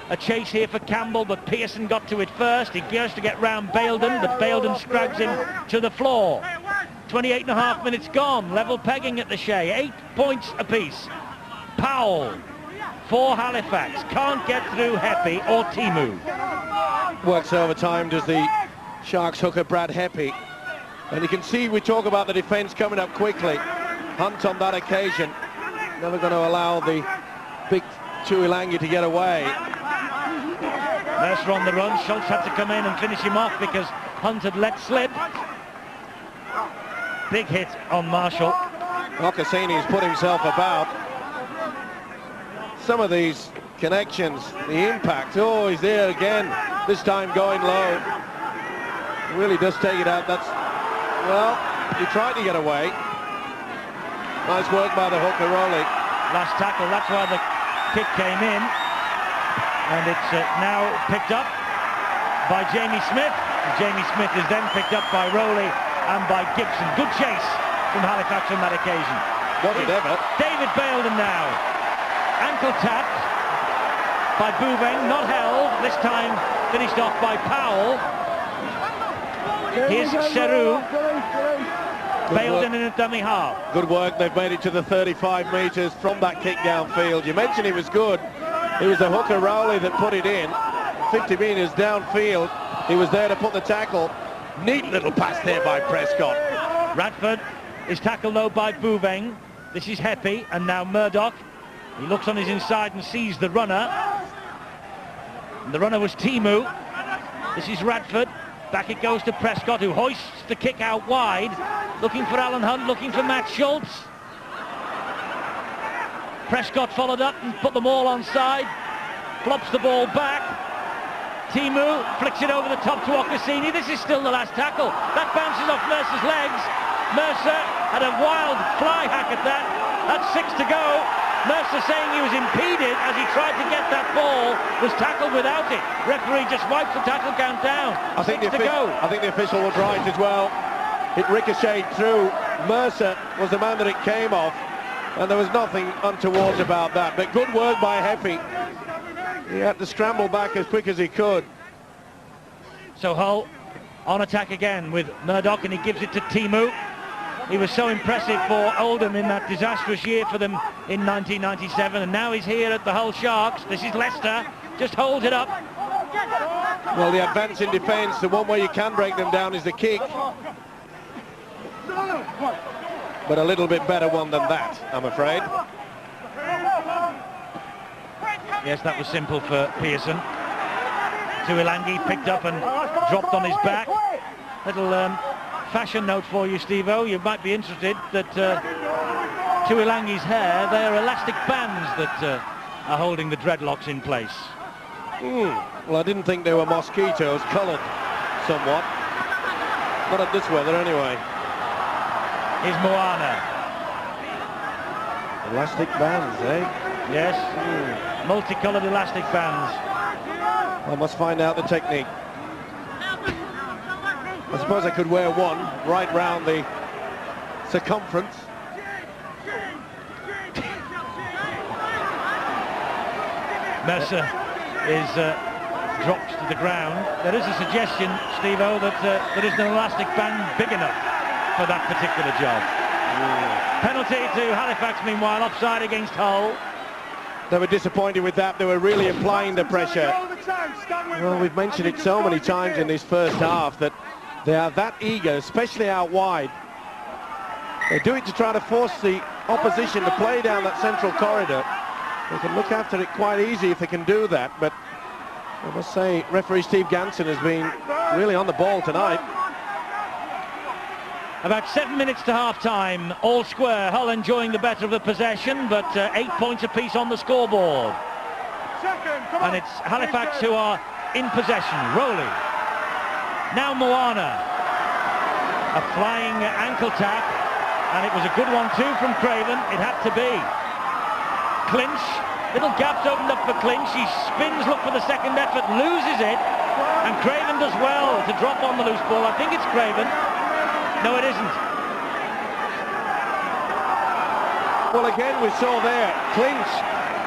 A chase here for Campbell, but Pearson got to it first. He goes to get round Baildon, but Baildon scrags him to the floor. 28.5 minutes gone, level pegging at the Shea. 8 points apiece. Powell for Halifax. Can't get through Heppy or Timu. Works overtime, does the Sharks hooker Brad Heppy. And you can see we talk about the defence coming up quickly. Hunt on that occasion, never going to allow the big Tuilangi to get away. Mercer on the run. Schultz had to come in and finish him off because Hunt had let slip. Big hit on Marshall. Cassini's put himself about. Some of these connections, the impact. Oh, he's there again. This time going low. Really does take it out. That's, well, he tried to get away. Nice work by the hooker, Rowley. Last tackle, that's why the kick came in. And it's now picked up by Jamie Smith. Jamie Smith is then picked up by Rowley and by Gibson. Good chase from Halifax on that occasion. Was it ever? David Baildon now. Ankle tapped by Bouveng, not held. This time finished off by Powell. Here's Seru. Baildon in a dummy half. Good work. They've made it to the 35 metres from that kick downfield. You mentioned he was good. It was the hooker Rowley that put it in. 50 metres downfield. He was there to put the tackle. Neat little pass there by Prescott. Radford is tackled low by Bouveng. This is Heppy and now Murdoch. He looks on his inside and sees the runner. And the runner was Timu. This is Radford. Back it goes to Prescott, who hoists the kick out wide. Looking for Alan Hunt, looking for Matt Schultz. Prescott followed up and put them all onside. Flops the ball back. Timu flicks it over the top to Ocassini. This is still the last tackle. That bounces off Mercer's legs. Mercer had a wild fly hack at that. That's 6 to go. Mercer saying he was impeded as he tried to get that ball, was tackled without it. Referee just wipes the tackle count down. I think the official was right as well. It ricocheted through. Mercer was the man that it came off, and there was nothing untoward about that. But good work by Heppy. He had to scramble back as quick as he could. So Hull on attack again with Murdoch, and he gives it to Timu. He was so impressive for Oldham in that disastrous year for them in 1997, and now he's here at the Hull Sharks. This is Leicester, just holds it up. Well, the advance in defence, the one way you can break them down is the kick. But a little bit better one than that, I'm afraid. Yes, that was simple for Pearson. Tuilangi picked up and dropped on his back. Little fashion note for you, Steve-O. You might be interested that Tuilangi's hair, they are elastic bands that are holding the dreadlocks in place. Well, I didn't think they were mosquitoes, coloured somewhat. Not at this weather anyway. Here's Moana. Elastic bands, eh? Yes, multicoloured elastic bands. I must find out the technique. I suppose I could wear one right round the circumference. Mercer is dropped to the ground. There is a suggestion, Steve-O, that there isn't an elastic band big enough for that particular job. Penalty to Halifax, meanwhile, offside against Hull. They were disappointed with that. They were really applying the pressure. Well, we've mentioned it so many times in this first half that they are that eager, especially out wide. They do it to try to force the opposition to play down that central corridor. They can look after it quite easy if they can do that, but I must say referee Steve Ganson has been really on the ball tonight. About 7 minutes to half-time, all square. Hull enjoying the better of the possession, but 8 points apiece on the scoreboard. And it's Halifax who are in possession. Rowley. Now Moana. A flying ankle tap, and it was a good one too from Craven. It had to be. Clinch. Little gaps opened up for Clinch. He spins, look for the second effort, loses it, and Craven does well to drop on the loose ball. I think it's Craven. No, it isn't. Well, again, we saw there, Clinch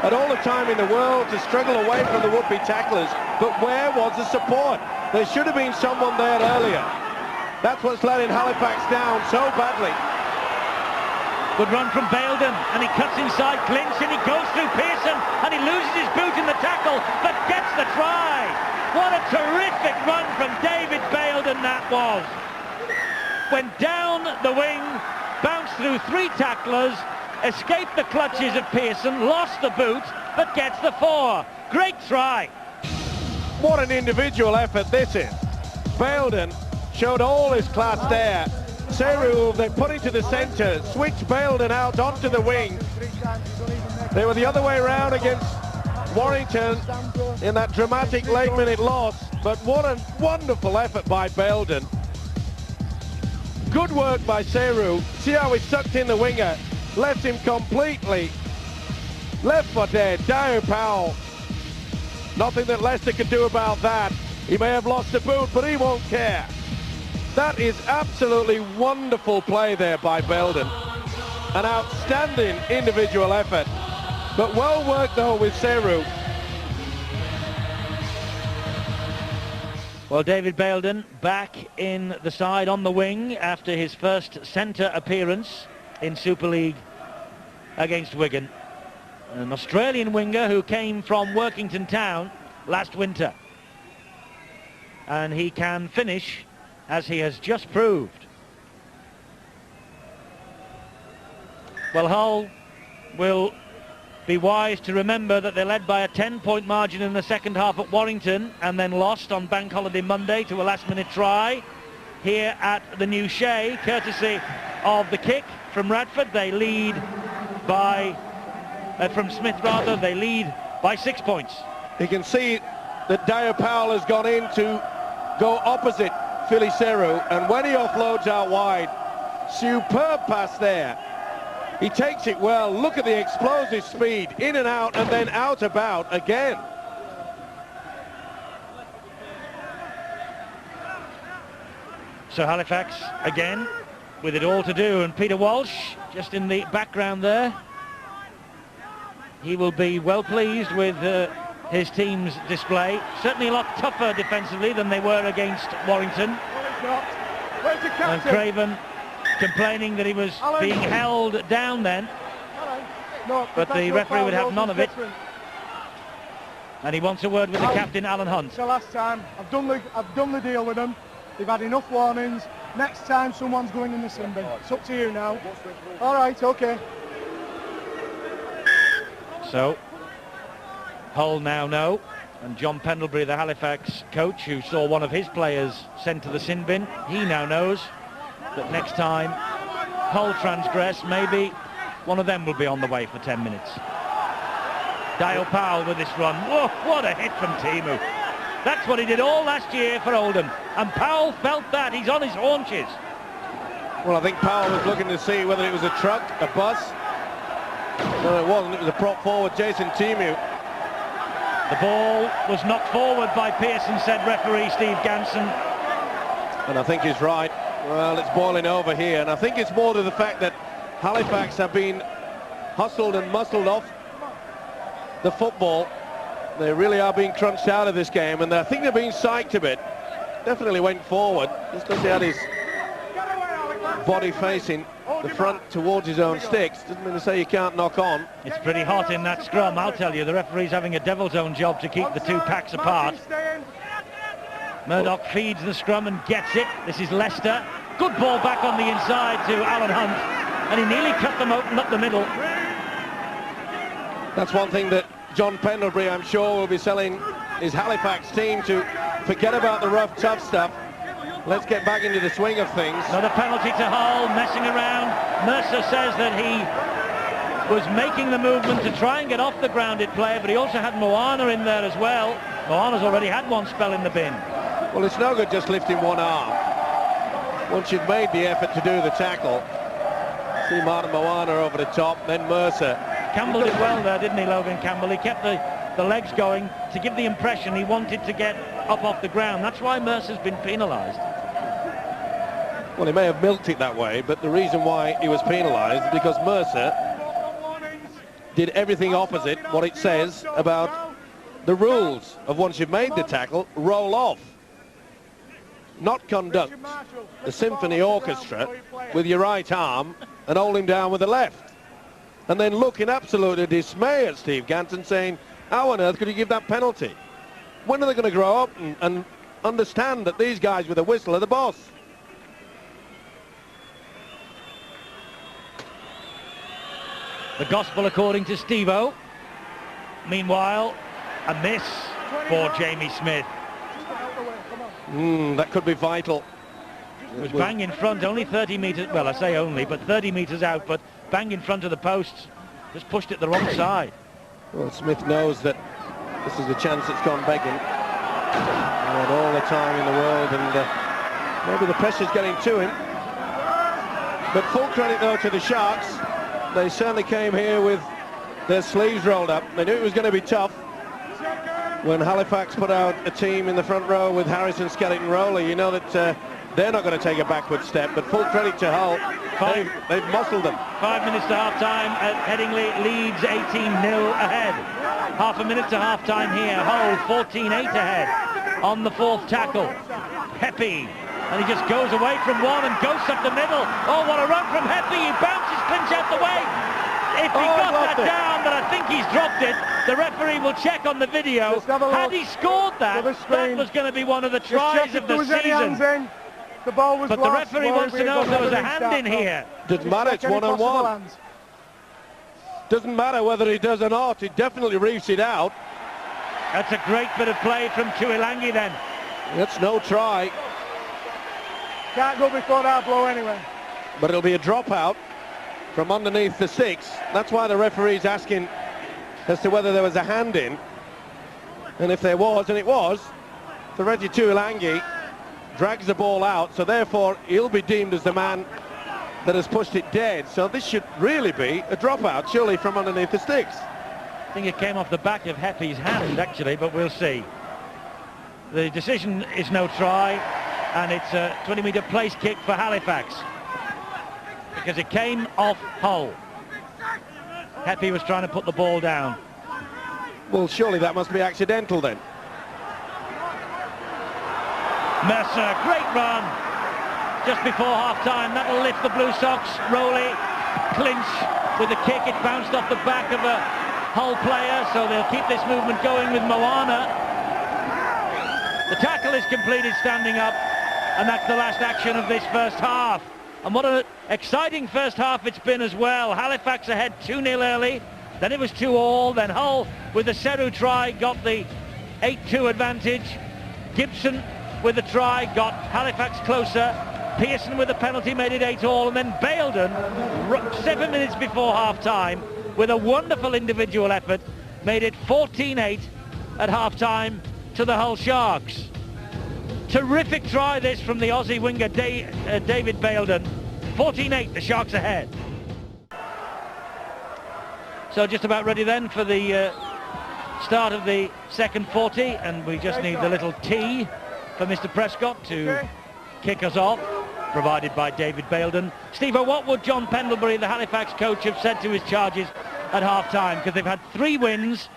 had all the time in the world to struggle away from the would-be tacklers, but where was the support? There should have been someone there earlier. That's what's letting Halifax down so badly. Good run from Baildon, and he cuts inside Clinch, and he goes through Pearson, and he loses his boot in the tackle, but gets the try. What a terrific run from David Baildon that was. Went down the wing, bounced through 3 tacklers, escaped the clutches of Pearson, lost the boot, but gets the 4. Great try. What an individual effort this is. Baildon showed all his class there. Seru, they put into the centre, switched Baildon out onto the wing. They were the other way around against Warrington in that dramatic late-minute loss, but what a wonderful effort by Baildon. Good work by Seru. See how he sucked in the winger, left him completely left for dead. Dio Powell. Nothing that Leicester could do about that. He may have lost a boot, but he won't care. That is absolutely wonderful play there by Baildon. An outstanding individual effort, but well worked though with Seru. Well, David Baildon back in the side on the wing after his first centre appearance in Super League against Wigan. An Australian winger who came from Workington Town last winter. And he can finish, as he has just proved. Well, Hull will be wise to remember that they led by a 10-point margin in the second half at Warrington and then lost on Bank Holiday Monday to a last-minute try here at the New Shea, courtesy of the kick from Radford. They lead by, from Smith rather, they lead by 6 points. You can see that Dio Powell has gone in to go opposite Philly Seru, and when he offloads out wide, superb pass there. He takes it well. Look at the explosive speed, in and out, and then out about again. So Halifax again with it all to do, and Peter Walsh just in the background there. He will be well pleased with his team's display. Certainly a lot tougher defensively than they were against Warrington. And Craven complaining that he was being held down then, but the referee would have none of it, and he wants a word with the captain, Alan Hunt. So last time I've done the deal with them. They've had enough warnings. Next time someone's going in the sin bin. It's up to you now. All right, okay. So Hull now know, and John Pendlebury, the Halifax coach, who saw one of his players sent to the sin bin, he now knows that next time Hull transgress, maybe one of them will be on the way for 10 minutes. Dio Powell with this run. Whoa, what a hit from Timu. That's what he did all last year for Oldham, and Powell felt that. He's on his haunches. Well, I think Powell was looking to see whether it was a truck, a bus. No, it wasn't. It was a prop forward, Jason Timu. The ball was knocked forward by Pearson, said referee Steve Ganson. And I think he's right. Well, it's boiling over here, and I think it's more to the fact that Halifax have been hustled and muscled off the football. They really are being crunched out of this game, and I think they're being psyched a bit. Definitely went forward, just because he had his body facing the front towards his own sticks. Doesn't mean to say you can't knock on. It's pretty hot in that scrum, I'll tell you. The referee's having a devil's own job to keep the two packs apart. Murdoch feeds the scrum and gets it. This is Leicester. Good ball back on the inside to Alan Hunt, and he nearly cut them open up the middle. That's one thing that John Pendlebury, I'm sure, will be selling his Halifax team to forget about the rough, tough stuff. Let's get back into the swing of things. Another penalty to Hull, messing around. Mercer says that he was making the movement to try and get off the grounded player, but he also had Moana in there as well. Moana's already had one spell in the bin. Well, it's no good just lifting one arm. Once you've made the effort to do the tackle, see Martin Moana over the top, then Mercer. Campbell did well there, didn't he, Logan Campbell? He kept the legs going to give the impression he wanted to get up off the ground. That's why Mercer's been penalised. Well, he may have milked it that way, but the reason why he was penalised is because Mercer did everything opposite what it says about the rules of once you've made the tackle, roll off. Not conduct the symphony orchestra with your right arm and hold him down with the left. And then look in absolute dismay at Steve Ganton, saying, how on earth could you give that penalty? When are they going to grow up and understand that these guys with a whistle are the boss? The gospel according to Steve-O. Meanwhile, a miss for Jamie Smith. That could be vital. It was bang in front, only 30 metres, well I say only, but 30 metres out, but bang in front of the posts. Just pushed it the wrong side. Well, Smith knows that this is the chance that's gone begging. He had all the time in the world, and maybe the pressure's getting to him. But full credit though to the Sharks. They certainly came here with their sleeves rolled up. They knew it was going to be tough. When Halifax put out a team in the front row with Harrison, Skellington, Rowley, you know that they're not going to take a backward step, but full credit to Hull. They've muscled them. 5 minutes to half-time. Headingley leads 18-0 ahead. Half a minute to half-time here. Hull 14-8 ahead on the fourth tackle. Heppy, and he just goes away from one and ghosts up the middle. Oh, what a run from Heppy. He bounces Clinch out the way. If he got that down, but I think he's dropped it. The referee will check on the video. Had he scored that, that was going to be one of the tries of the season. The ball was but the referee wants to know if there was a hand in here. Doesn't matter, it's one-on-one. Doesn't matter whether he does or not, he definitely reefs it out. That's a great bit of play from Tuilangi then. That's no try. Can't go before that blow anyway. But it'll be a dropout from underneath the six. That's why the referee's asking as to whether there was a hand in. And if there was, and it was, so Reggie Tuilangi drags the ball out, so therefore he'll be deemed as the man that has pushed it dead. So this should really be a dropout, surely, from underneath the sticks. I think it came off the back of Heppy's hand, actually, but we'll see. The decision is no try, and it's a 20-metre place kick for Halifax, because it came off Hull. Heppy was trying to put the ball down. Well, surely that must be accidental then. Mercer, great run just before half-time. That'll lift the Blue Sox. Rowley, Clinch with the kick. It bounced off the back of a Hull player, so they'll keep this movement going with Moana. The tackle is completed standing up, and that's the last action of this first half. And what an exciting first half it's been as well. Halifax ahead 2-0 early, then it was 2-2, then Hull with the Seru try got the 8-2 advantage. Gibson with the try got Halifax closer. Pearson with the penalty made it 8-8, and then Baildon 7 minutes before half-time with a wonderful individual effort made it 14-8 at half-time to the Hull Sharks. Terrific try this from the Aussie winger David Baildon. 14-8, the Sharks ahead. So just about ready then for the start of the second 40, and we just need the little tee for Mr. Prescott to kick us off, provided by David Baildon. Steve, what would John Pendlebury, the Halifax coach, have said to his charges at half-time? Because they've had 3 wins,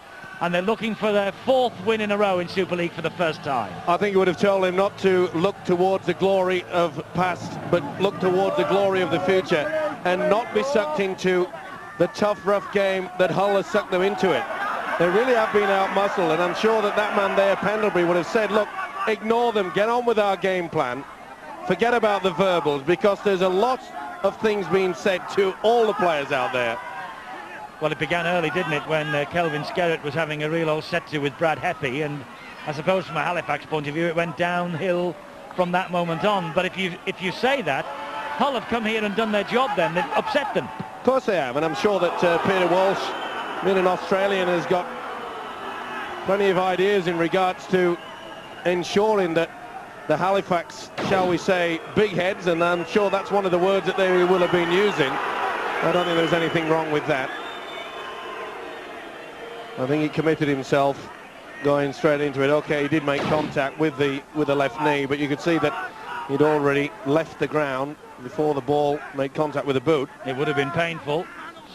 and they're looking for their 4th win in a row in Super League for the first time. I think he would have told him not to look towards the glory of past, but look towards the glory of the future, and not be sucked into the tough, rough game that Hull has sucked them into it. They really have been out-muscled, and I'm sure that that man there, Pendlebury, would have said, look, ignore them, get on with our game plan, forget about the verbals, because there's a lot of things being said to all the players out there. Well, it began early, didn't it, when Kelvin Skerritt was having a real old set-to with Brad Heppy, and I suppose from a Halifax point of view it went downhill from that moment on. But if you say that, Hull have come here and done their job then, they've upset them. Of course they have, and I'm sure that Peter Walsh, being an Australian, has got plenty of ideas in regards to ensuring that the Halifax, shall we say, big heads, and I'm sure that's one of the words that they will have been using. I don't think there's anything wrong with that. I think he committed himself going straight into it. Okay, he did make contact with the left knee, but you could see that he'd already left the ground before the ball made contact with the boot. It would have been painful,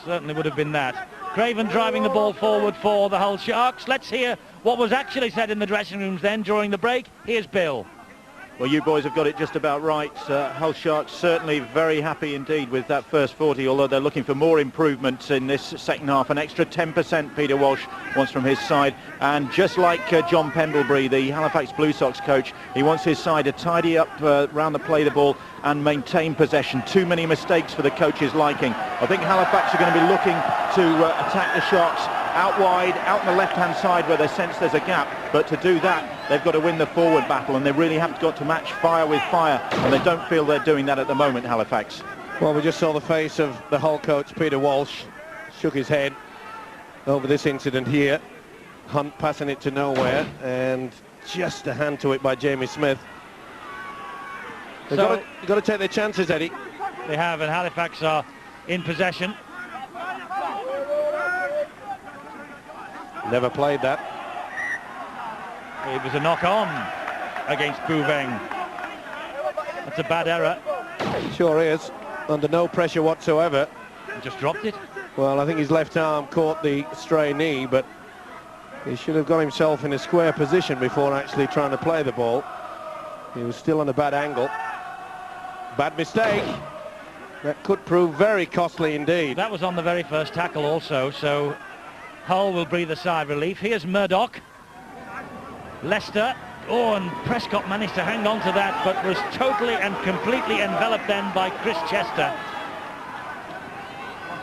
certainly would have been that. Craven driving the ball forward for the Hull Sharks. Let's hear what was actually said in the dressing rooms then during the break. Here's Bill. Well, you boys have got it just about right. Hull Sharks certainly very happy indeed with that first 40, although they're looking for more improvements in this second half. An extra 10% Peter Walsh wants from his side. And just like John Pendlebury, the Halifax Blue Sox coach, he wants his side to tidy up around the play the ball and maintain possession. Too many mistakes for the coach's liking. I think Halifax are going to be looking to attack the Sharks out wide, out on the left-hand side where they sense there's a gap. But to do that, they've got to win the forward battle, and they really have got to match fire with fire, and they don't feel they're doing that at the moment, Halifax. Well, we just saw the face of the Hull coach, Peter Walsh, shook his head over this incident here. Hunt passing it to nowhere, and just a hand to it by Jamie Smith. They've got to take their chances, Eddie. They have, and Halifax are in possession. Never played that. It was a knock-on against Bouveng. That's a bad error. Sure is. Under no pressure whatsoever. He just dropped it. Well, I think his left arm caught the stray knee, but he should have got himself in a square position before actually trying to play the ball. He was still on a bad angle. Bad mistake. That could prove very costly indeed. That was on the very first tackle also, so Hull will breathe a sigh of relief. Here's Murdoch. Leicester. Oh, and Prescott managed to hang on to that, but was totally and completely enveloped then by Chris Chester.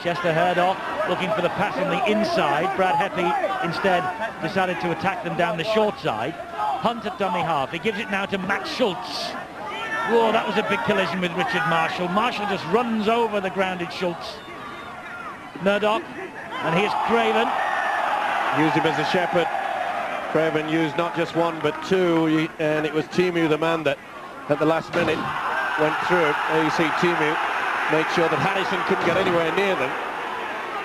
Chester heard off, looking for the pass on the inside. Brad Heppy instead decided to attack them down the short side. Hunt at dummy half. He gives it now to Matt Schultz. Whoa, that was a big collision with Richard Marshall. Marshall just runs over the grounded Schultz. Murdoch, and here's Craven. Used him as a shepherd. Craven used not just one but two, and it was Timu, the man that at the last minute went through it. There you see Timu make sure that Harrison couldn't get anywhere near them.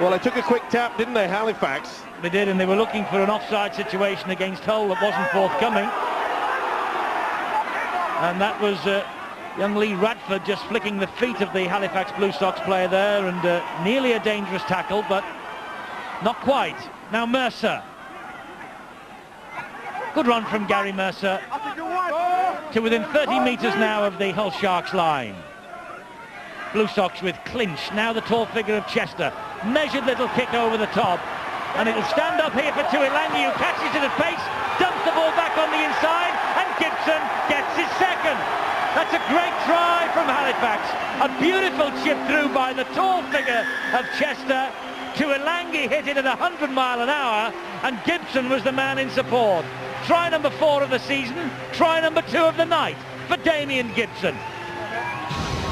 Well, they took a quick tap, didn't they, Halifax? They did, and they were looking for an offside situation against Hull that wasn't forthcoming. And that was young Lee Radford just flicking the feet of the Halifax Blue Sox player there, and nearly a dangerous tackle, but not quite. Now Mercer. Good run from Gary Mercer to within 30 metres now of the Hull Sharks line. Blue Sox with clinch. Now the tall figure of Chester. Measured little kick over the top. And it'll stand up here for Tuilangi, who catches it at pace, dumps the ball back on the inside, and Gibson gets his second. That's a great try from Halifax. A beautiful chip through by the tall figure of Chester. Tuilangi hit it at 100 miles an hour, and Gibson was the man in support. Try number 4 of the season, try number 2 of the night for Damien Gibson.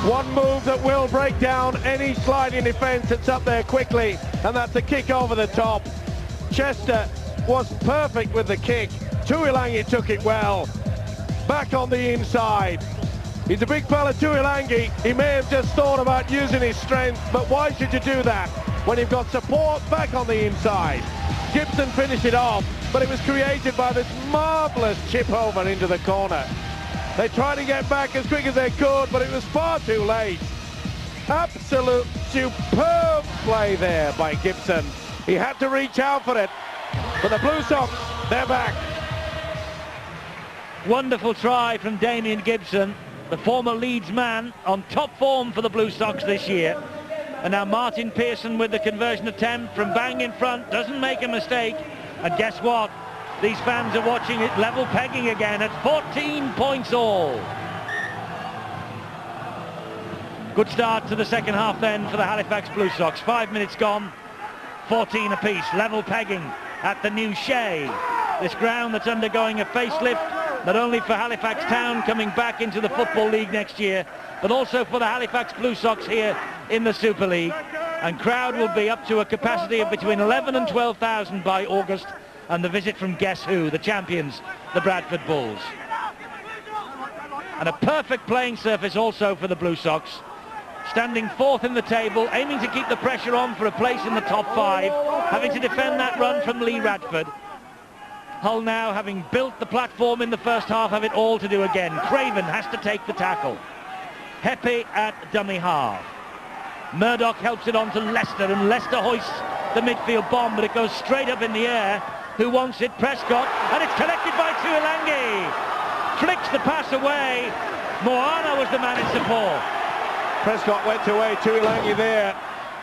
One move that will break down any sliding defence that's up there quickly, and that's a kick over the top. Chester was perfect with the kick. Tuilangi took it well. Back on the inside. He's a big fella, Tuilangi. He may have just thought about using his strength, but why should you do that when you've got support back on the inside? Gibson finished it off, but it was created by this marvellous chip over into the corner. They tried to get back as quick as they could, but it was far too late. Absolute superb play there by Gibson. He had to reach out for it, but the Blue Sox, they're back. Wonderful try from Damien Gibson, the former Leeds man, on top form for the Blue Sox this year. And now Martin Pearson with the conversion attempt from bang in front, doesn't make a mistake. And guess what? These fans are watching it level pegging again at 14 points all. Good start to the second half then for the Halifax Blue Sox. 5 minutes gone, 14 apiece, level pegging at the new Shea. This ground that's undergoing a facelift, not only for Halifax Town coming back into the Football League next year, but also for the Halifax Blue Sox here in the Super League. And crowd will be up to a capacity of between 11 and 12,000 by August. And the visit from guess who? The champions, the Bradford Bulls. And a perfect playing surface also for the Blue Sox. Standing 4th in the table, aiming to keep the pressure on for a place in the top 5, having to defend that run from Lee Radford. Hull now, having built the platform in the first half, have it all to do again. Craven has to take the tackle. Heppy at dummy half. Murdoch helps it on to Leicester, and Leicester hoists the midfield bomb, but it goes straight up in the air. Who wants it? Prescott, and it's collected by Tuilangi. flicks the pass away. Moana was the man in support. Prescott went away, Tuilangi there,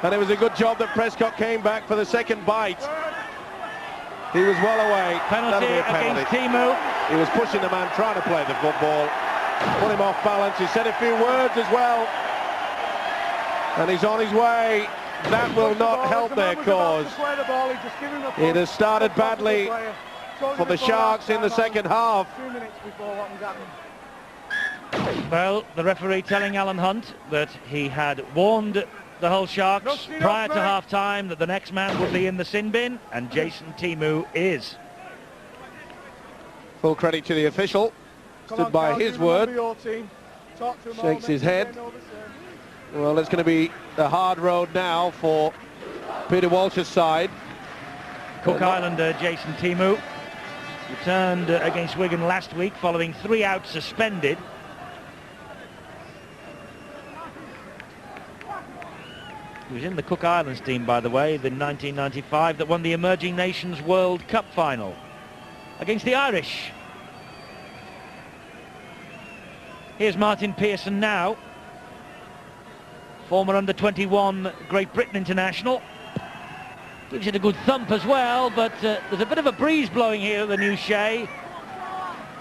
and it was a good job that Prescott came back for the second bite. He was well away. Penalty against Timu. He was pushing the man, trying to play the football. Put him off balance. He said a few words as well. And he's on his way. That will not help their cause. It has started badly for the Sharks in the second half. Well, the referee telling Alan Hunt that he had warned the Hull Sharks prior to half-time that the next man would be in the sin bin, and Jason Timu is. Full credit to the official. Stood by his word. Shakes his head. Well, it's going to be a hard road now for Peter Walsh's side. Cook Islander Jason Timu returned against Wigan last week following 3 outs suspended. He was in the Cook Islands team, by the way, the 1995 that won the Emerging Nations World Cup final against the Irish. Here's Martin Pearson now, former under-21 Great Britain international. Gives it a good thump as well, but there's a bit of a breeze blowing here at the new Shea,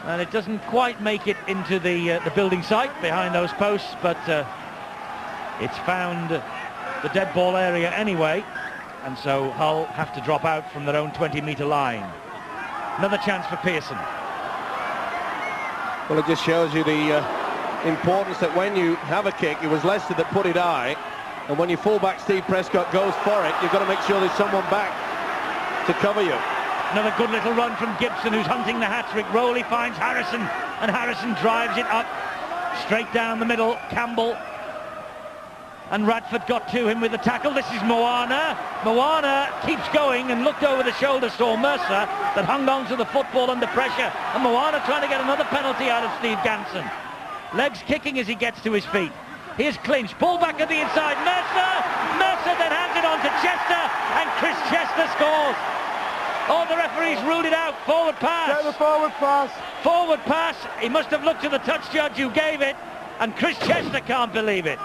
and it doesn't quite make it into the building site behind those posts, but it's found the dead ball area anyway, and so Hull have to drop out from their own 20-metre line. Another chance for Pearson. Well, it just shows you the importance that when you have a kick, it was Leicester that put it high, and when your fullback Steve Prescott goes for it, you've got to make sure there's someone back to cover you. Another good little run from Gibson, who's hunting the hat-trick. Rowley finds Harrison, and Harrison drives it up straight down the middle. Campbell and Radford got to him with the tackle. This is Moana. Moana keeps going and looked over the shoulder, saw Mercer that hung on to the football under pressure, and Moana trying to get another penalty out of Steve Ganson. Legs kicking as he gets to his feet. Here's Clinch, ball back at the inside. Mercer then hands it on to Chester, and Chris Chester scores. Oh, the referee's ruled it out. Forward pass. Get the forward pass. Forward pass. He must have looked to the touch judge who gave it, and Chris Chester can't believe it.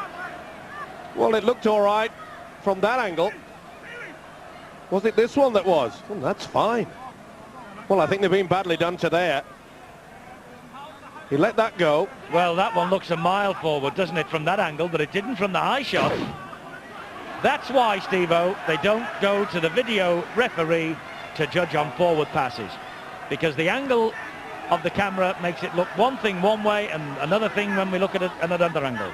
Well, it looked all right from that angle. Was it this one that was? Well, that's fine. Well, I think they've been badly done to there. He let that go. Well, that one looks a mile forward, doesn't it, from that angle, but it didn't from the high shot. That's why, Steve-O, they don't go to the video referee to judge on forward passes, because the angle of the camera makes it look one thing one way and another thing when we look at it at another angle.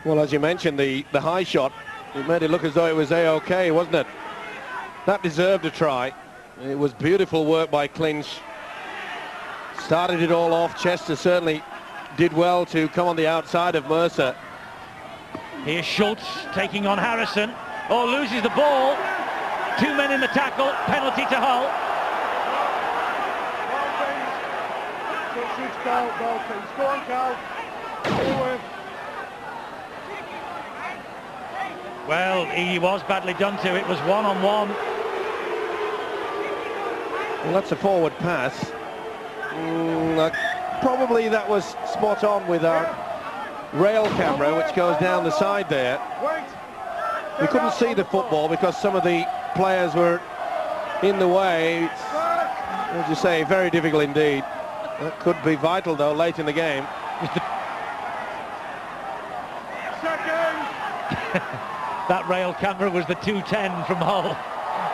Well, as you mentioned, the high shot, it made it look as though it was A-OK, wasn't it? That deserved a try. It was beautiful work by Clinch. Started it all off. Chester certainly did well to come on the outside of Mercer. Here's Schultz taking on Harrison. Oh, loses the ball. 2 men in the tackle. Penalty to Hull. Go on, Carl. Well, he was badly done to. It was one-on-one. Well, that's a forward pass. Probably that was spot on with our rail camera, which goes down the side there. We couldn't see the football because some of the players were in the way. It's, as you say, very difficult indeed. That could be vital, though, late in the game. That rail camera was the 210 from Hull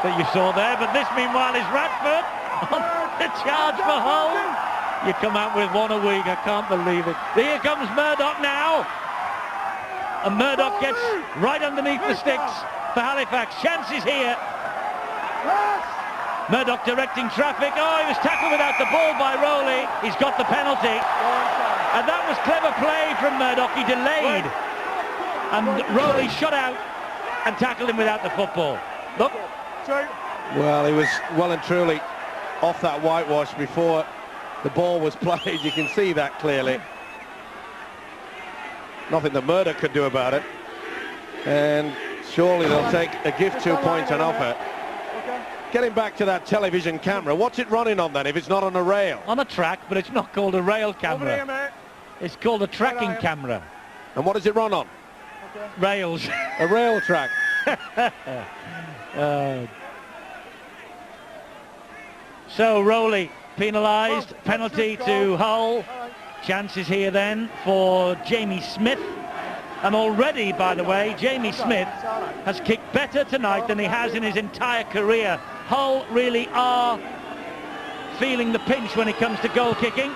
that you saw there, but this meanwhile is Radford on the charge for Hull. You come out with one a week, I can't believe it. Here comes Murdoch now, and Murdoch gets right underneath the sticks for Halifax. Chances here. Murdoch directing traffic. Oh, he was tackled without the ball by Rowley. He's got the penalty, and that was clever play from Murdoch. He delayed, and Rowley shot out and tackled him without the football. Look. Well, he was well and truly off that whitewash before the ball was played. You can see that clearly. Nothing that Murdoch could do about it. And surely they'll take a gift 2 points on offer. getting back to that television camera, what's it running on then if it's not on a rail? On a track, but it's not called a rail camera. Over here, mate. It's called a tracking camera. And what does it run on? Rails. A rail track. So Rowley penalised, penalty to Hull. Chances here then for Jamie Smith. And already, by the way, Jamie Smith has kicked better tonight than he has in his entire career. Hull really are feeling the pinch when it comes to goal kicking.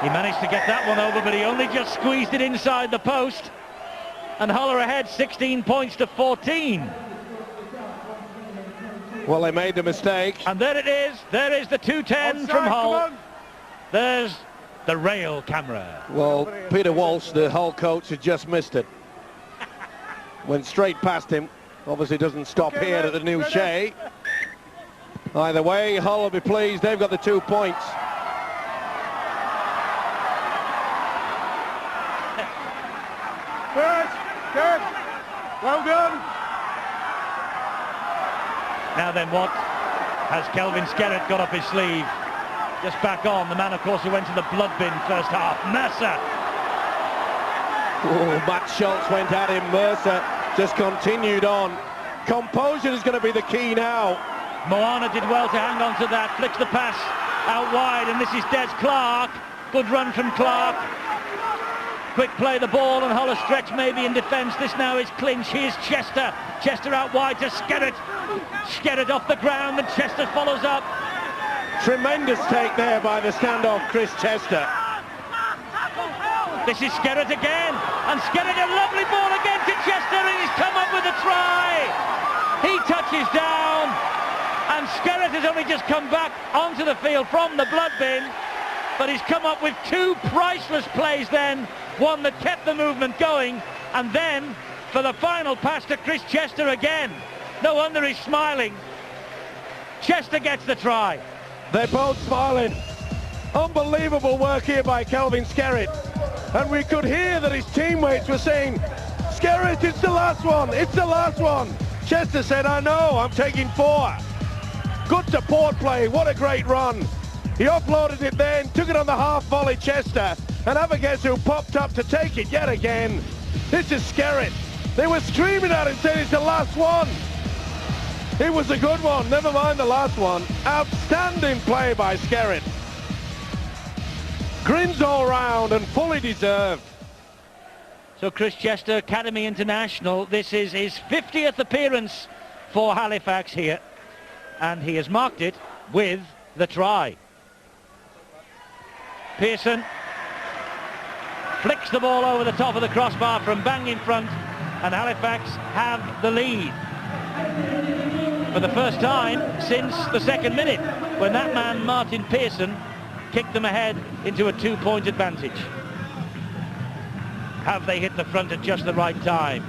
He managed to get that one over, but he only just squeezed it inside the post. And Hull are ahead 16 points to 14. Well, they made the mistake. And there it is. There is the 210 from Hull. There's the rail camera. Well, Peter Walsh, the Hull coach, had just missed it. Went straight past him. Obviously doesn't stop here at the new Shea. Either way, Hull will be pleased. They've got the 2 points. Good. Well done. Now then, what has Kelvin Skerritt got up his sleeve? Just back on. The man, of course, who went to the blood bin first half. Mercer. Oh, Matt Schultz went at him. Mercer just continued on. Composure is going to be the key now. Moana did well to hang on to that. Flicks the pass out wide, and this is Des Clark. Good run from Clark. Quick play the ball, and Hull a stretch maybe in defence. This now is clinch. Here's Chester. Chester out wide to Skerritt. Skerritt off the ground, and Chester follows up. Tremendous take there by the standoff Chris Chester. This is Skerritt again, and Skerritt a lovely ball again to Chester, and he's come up with a try. He touches down, and Skerritt has only just come back onto the field from the blood bin, but he's come up with two priceless plays then. One that kept the movement going, and then for the final pass to Chris Chester again. No wonder he's smiling. Chester gets the try. They're both smiling. Unbelievable work here by Kelvin Skerritt. And we could hear that his teammates were saying, Skerritt, it's the last one, it's the last one. Chester said, I know, I'm taking 4. Good support play, what a great run. He offloaded it then, took it on the half volley, Chester, and have a guess who popped up to take it yet again. This is Skerritt. They were screaming at him, saying it's the last one. It was a good one, never mind the last one. Outstanding play by Skerritt. Grins all round and fully deserved. So Chris Chester, Academy International, this is his 50th appearance for Halifax here, and he has marked it with the try. Pearson flicks the ball over the top of the crossbar from bang in front, and Halifax have the lead for the first time since the second minute, when that man Martin Pearson kicked them ahead into a 2-point advantage. Have they hit the front at just the right time?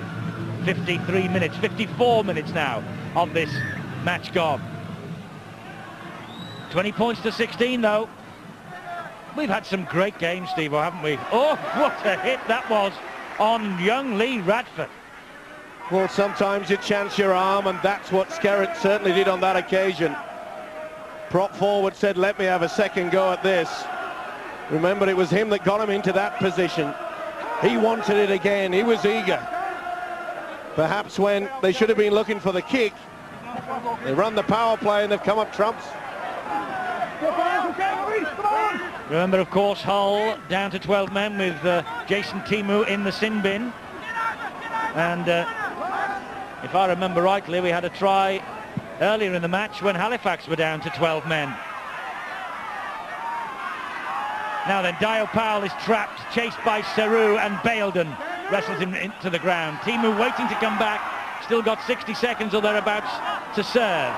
53 minutes, 54 minutes now of this match gone. 20 points to 16 though. We've had some great games, Steve, haven't we? Oh, what a hit that was on young Lee Radford. Well, sometimes you chance your arm, and that's what Skerritt certainly did on that occasion. Prop forward said, let me have a second go at this. Remember, it was him that got him into that position. He wanted it again. He was eager. Perhaps when they should have been looking for the kick, they run the power play and they've come up trumps. Remember, of course, Hull down to 12 men with Jason Timu in the sin bin. And if I remember rightly, we had a try earlier in the match when Halifax were down to 12 men. Now then, Dio Powell is trapped, chased by Seru, and Baildon wrestles him into the ground. Timu waiting to come back, still got 60 seconds or thereabouts to serve.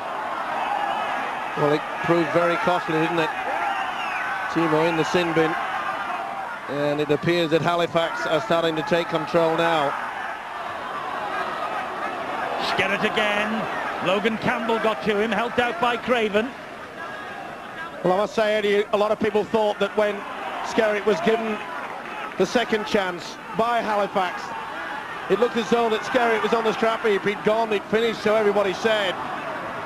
Well, it proved very costly, didn't it? Timu in the sin bin, and it appears that Halifax are starting to take control now. Skerritt again. Logan Campbell got to him, helped out by Craven. Well, I must say, Eddie, a lot of people thought that when Skerritt was given the second chance by Halifax, it looked as though that Skerritt was on the scrap heap. He'd gone, he'd finished, so everybody said.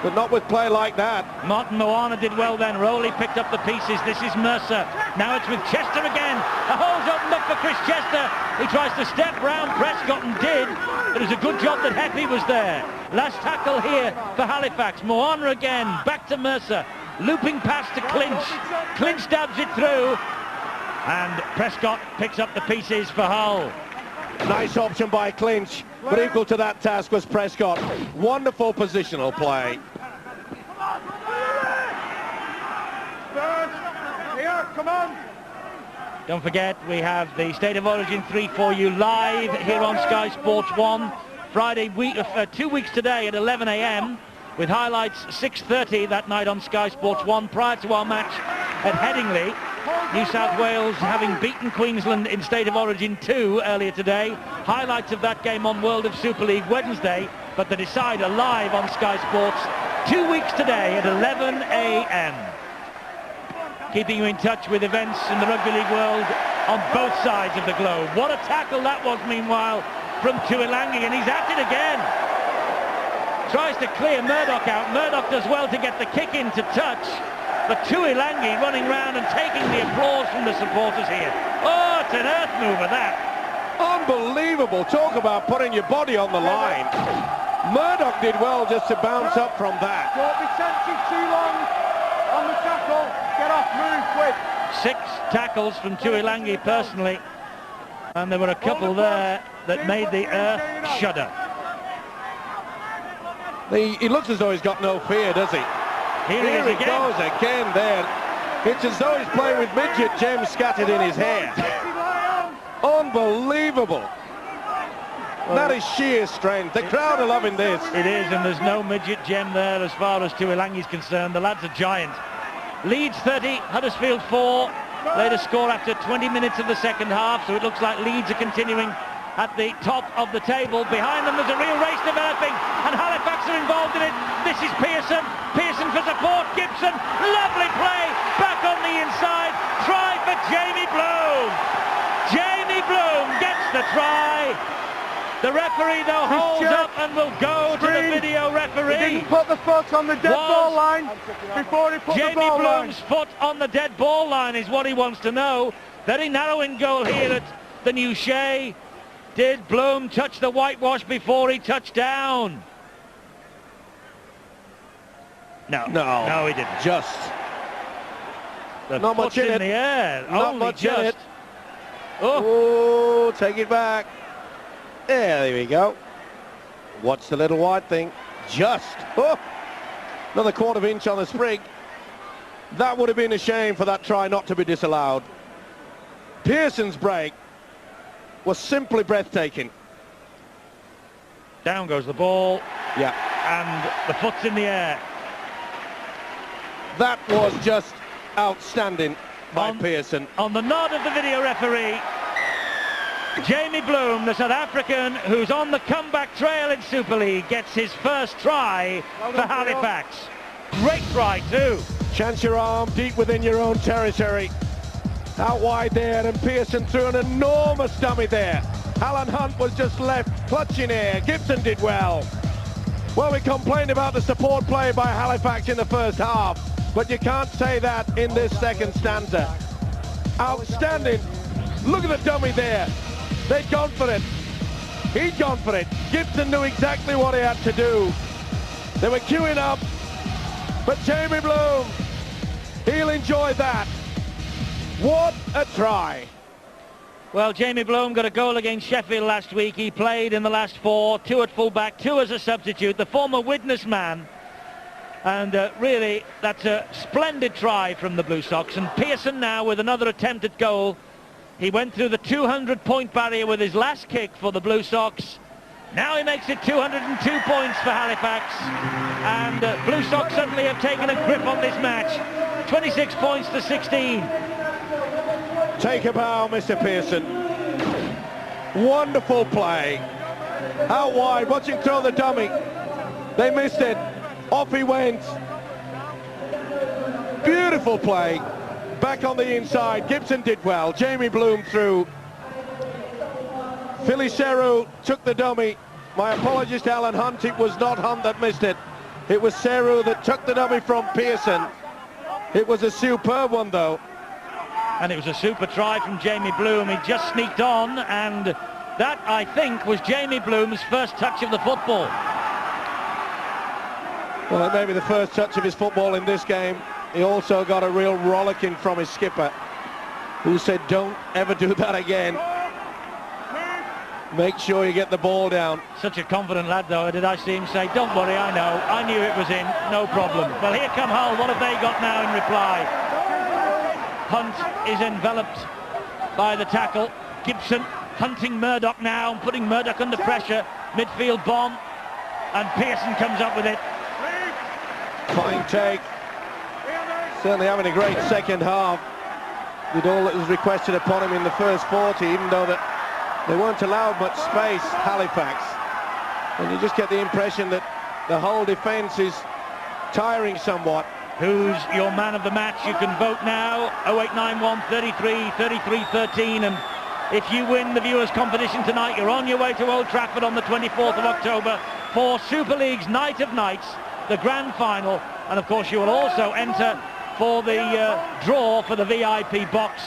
but not with play like that. Martin Moana did well then. Rowley picked up the pieces. This is Mercer. Now it's with Chester again. The hole's opened up for Chris Chester. He tries to step round Prescott and did. It was a good job that Heppy was there. Last tackle here for Halifax. Moana again. Back to Mercer. Looping pass to Clinch. Clinch dabs it through. And Prescott picks up the pieces for Hull. Nice option by Clinch, but equal to that task was Prescott. Wonderful positional play. Here, come on. Don't forget, we have the State of Origin 3 for you live here on Sky Sports 1. Friday, 2 weeks today at 11 a.m. with highlights 6:30 that night on Sky Sports 1 prior to our match at Headingley. New South Wales having beaten Queensland in State of Origin 2 earlier today. Highlights of that game on World of Super League Wednesday, but the decider live on Sky Sports 2 weeks today at 11 a.m. Keeping you in touch with events in the rugby league world on both sides of the globe. What a tackle that was, meanwhile, from Tuilangi, and he's at it again. Tries to clear Murdoch out. Murdoch does well to get the kick in to touch. But Tuilangi running round and taking the applause from the supporters here. Oh, it's an earth mover, that. Unbelievable. Talk about putting your body on the line. Murdoch did well just to bounce up from that. Don't be sensitive too long on the tackle. Get off, move quick. 6 tackles from Tuilangi personally. And there were a couple there that made the earth shudder. He looks as though he's got no fear, does he? Here he goes again there. It's as though he's playing with midget gems scattered in his hair. Unbelievable. That is sheer strength. The crowd are loving this. It is, and there's no midget gem there as far as Tuilangi's concerned. The lad's a giant. Leeds 30, Huddersfield 4. Later score after 20 minutes of the second half, so it looks like Leeds are continuing at the top of the table. Behind them there's a real race developing, and Halifax are involved in it. This is Pearson. Pearson for support. Gibson. Lovely play. Back on the inside. Try for Jamie Bloom. Jamie Bloom gets the try. The referee, though, holds up and will go to the video referee. He didn't put the foot on the dead ball line before he put the ball line. Jamie Bloom's foot on the dead ball line is what he wants to know. Very narrow in goal here at the New Shea. Did Bloom touch the whitewash before he touched down? No, he didn't. Just. Not much in the air. Not Only much just. in it. Oh, take it back. Yeah, there we go. Watch the little white thing. Just. Oh, another quarter of inch on the sprig. That would have been a shame for that try not to be disallowed. Pearson's break was simply breathtaking. Down goes the ball. Yeah. And the foot's in the air. That was just outstanding by Pearson. On the nod of the video referee, Jamie Bloom, the South African who's on the comeback trail in Super League, gets his first try for Halifax. Great try too. Chance your arm deep within your own territory. Out wide there, and Pearson threw an enormous dummy there. Alan Hunt was just left clutching air. Gibson did well. Well, we complained about the support play by Halifax in the first half, but you can't say that in this second stanza. Outstanding. Look at the dummy there. They'd gone for it. He'd gone for it. Gibson knew exactly what he had to do. They were queuing up, but Jamie Bloom, he'll enjoy that. What a try. Well, Jamie Bloom got a goal against Sheffield last week. He played in the last 4, 2 at full-back, 2 as a substitute, the former witness man. And really, that's a splendid try from the Blue Sox. And Pearson now with another attempt at goal. He went through the 200-point barrier with his last kick for the Blue Sox. Now he makes it 202 points for Halifax. And Blue Sox suddenly have taken a grip on this match. 26 points to 16. Take a bow, Mr. Pearson. Wonderful play. Out wide, watch him throw the dummy. They missed it. Off he went. Beautiful play. Back on the inside. Gibson did well. Jamie Bloom through. Philly Seru took the dummy. My apologies to Alan Hunt. It was not Hunt that missed it. It was Seru that took the dummy from Pearson. It was a superb one, though. And it was a super try from Jamie Bloom. He just sneaked on, and that, I think, was Jamie Bloom's first touch of the football. Well, it may be the first touch of his football in this game. He also got a real rollicking from his skipper, who said, don't ever do that again. Make sure you get the ball down. Such a confident lad, though. Did I see him say, don't worry, I know. I knew it was in, no problem. Well, here come Hull. What have they got now in reply? Hunt is enveloped by the tackle. Gibson hunting Murdoch now and putting Murdoch under pressure. Midfield bomb, and Pearson comes up with it. Fine take. Certainly having a great second half. Did all that was requested upon him in the first 40, even though that they weren't allowed much space, Halifax. And you just get the impression that the whole defence is tiring somewhat. Who's your man of the match? You can vote now. 0891 33 33 13. And if you win the viewers' competition tonight, you're on your way to Old Trafford on the 24th of October for Super League's Night of Nights, the grand final. And of course you will also enter for the draw for the VIP box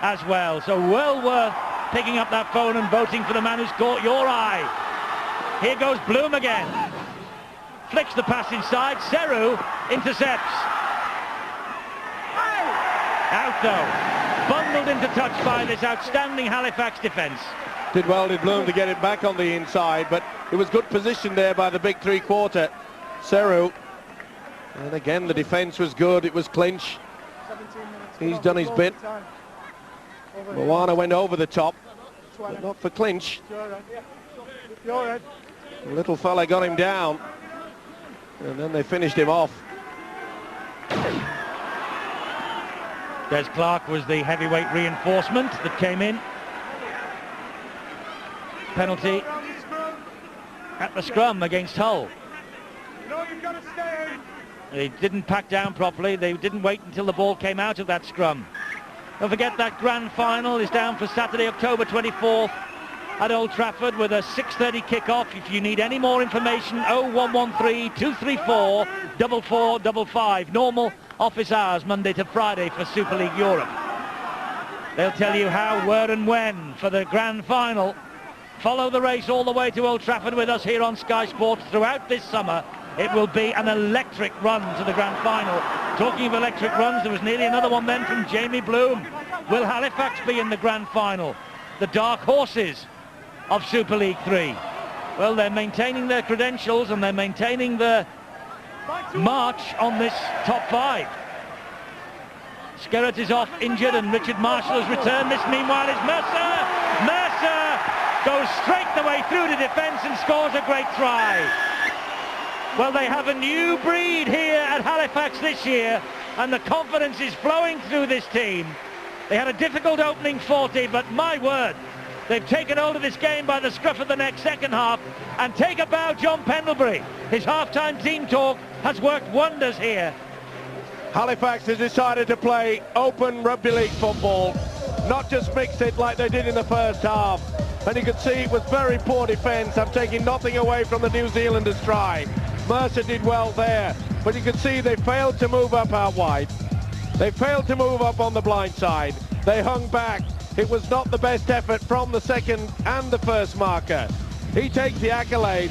as well. So well worth picking up that phone and voting for the man who's caught your eye. Here goes Bloom again. Flicks the pass inside. Seru intercepts. Out though. Bundled into touch by this outstanding Halifax defence. Did well, did Bloom, to get it back on the inside, but it was good position there by the big three-quarter, Seru. And again, the defence was good. It was Clinch. He's done his bit. Moana went over the top, but not for Clinch. The little fella got him down, and then they finished him off. Des Clark was the heavyweight reinforcement that came in. Penalty at the scrum against Hull. They didn't pack down properly. They didn't wait until the ball came out of that scrum. Don't forget that grand final is down for Saturday, October 24th at Old Trafford with a 6:30 kick-off. If you need any more information, 0113 234 4455. Normal office hours Monday to Friday for Super League Europe. They'll tell you how, where and when for the grand final. Follow the race all the way to Old Trafford with us here on Sky Sports throughout this summer. It will be an electric run to the grand final. Talking of electric runs, there was nearly another one then from Jamie Bloom. Will Halifax be in the grand final? The dark horses of Super League 3. Well, they're maintaining their credentials and they're maintaining the march on this top 5. Skerrett is off injured and Richard Marshall has returned. This meanwhile is Mercer. Mercer goes straight the way through the defence and scores a great try. Well, they have a new breed here at Halifax this year, and the confidence is flowing through this team. They had a difficult opening 40, but my word, they've taken hold of this game by the scruff of the neck second half. And take a bow, John Pendlebury. His half-time team talk has worked wonders here. Halifax has decided to play open rugby league football, not just mix it like they did in the first half. And you can see it was very poor defence. I'm taking nothing away from the New Zealanders' try. Mercer did well there, but you can see they failed to move up out wide. They failed to move up on the blind side. They hung back. It was not the best effort from the second and the first marker. He takes the accolades,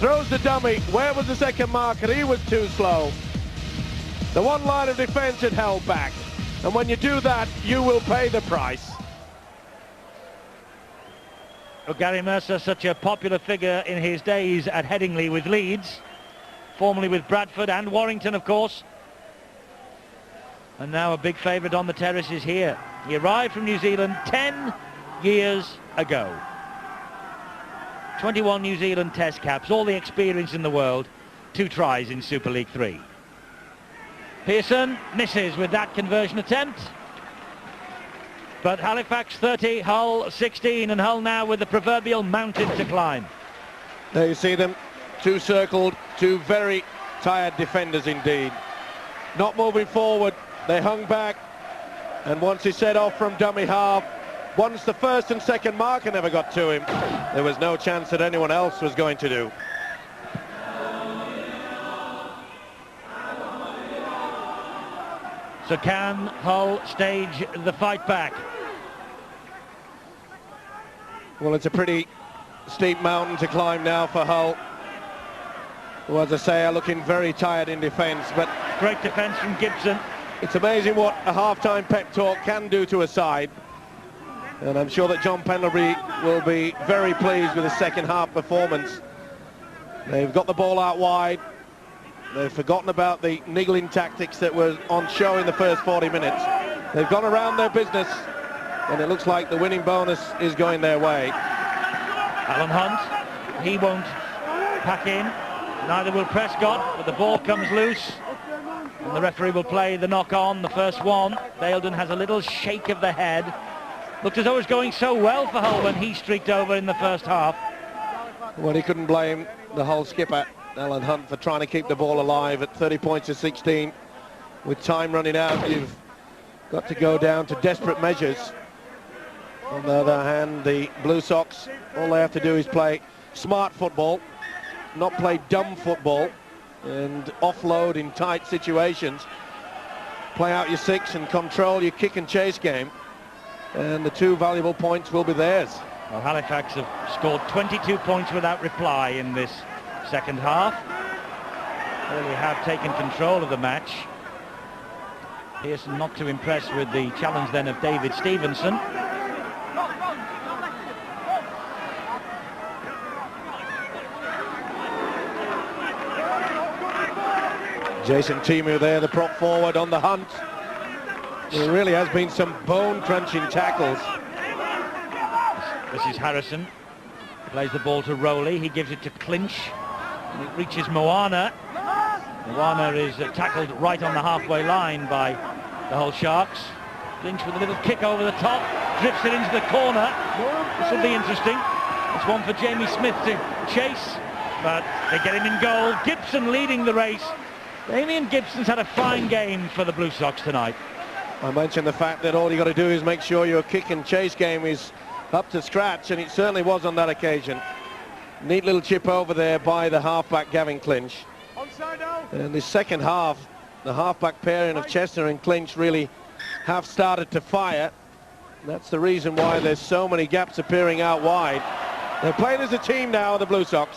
throws the dummy. Where was the second marker? He was too slow. The one line of defence had held back, and when you do that, you will pay the price. Well, Gary Mercer, such a popular figure in his days at Headingley with Leeds, formerly with Bradford and Warrington, of course. And now a big favourite on the terraces here. He arrived from New Zealand 10 years ago. 21 New Zealand test caps, all the experience in the world, 2 tries in Super League 3. Pearson misses with that conversion attempt. But Halifax 30, Hull 16, and Hull now with the proverbial mountain to climb. There you see them, 2 circled, 2 very tired defenders indeed. Not moving forward, they hung back, and once he set off from dummy half, once the first and second marker never got to him, there was no chance that anyone else was going to do. So can Hull stage the fight back? Well, it's a pretty steep mountain to climb now for Hull, who, as I say, are looking very tired in defence. But great defence from Gibson. It's amazing what a half-time pep talk can do to a side. And I'm sure that John Pendlebury will be very pleased with his second half performance. They've got the ball out wide. They've forgotten about the niggling tactics that were on show in the first 40 minutes. They've gone around their business, and it looks like the winning bonus is going their way. Alan Hunt, he won't pack in. Neither will Prescott, but the ball comes loose. And the referee will play the knock-on, the first one. Daleton has a little shake of the head. Looked as though it was going so well for Hull when he streaked over in the first half. Well, he couldn't blame the Hull skipper, Alan Hunt, for trying to keep the ball alive at 30 points to 16. With time running out, you've got to go down to desperate measures. On the other hand, the Blue Sox, all they have to do is play smart football, not play dumb football, and offload in tight situations. Play out your six and control your kick and chase game, and the two valuable points will be theirs. Well, Halifax have scored 22 points without reply in this second half. Really have taken control of the match. Pearson not too impressed with the challenge then of David Stevenson. Jason Timu there, the prop forward on the hunt. There really has been some bone-crunching tackles. This is Harrison. Plays the ball to Rowley. He gives it to Clinch. And it reaches Moana. Moana is tackled right on the halfway line by the Hull Sharks. Clinch with a little kick over the top. Drifts it into the corner. This will be interesting. It's one for Jamie Smith to chase. But they get him in goal. Gibson leading the race. Damien Gibson's had a fine game for the Blue Sox tonight. I mentioned the fact that all you got to do is make sure your kick and chase game is up to scratch, and it certainly was on that occasion. Neat little chip over there by the halfback Gavin Clinch. And the second half, the halfback pairing of Chester and Clinch really have started to fire. That's the reason why there's so many gaps appearing out wide. They're playing as a team now, the Blue Sox.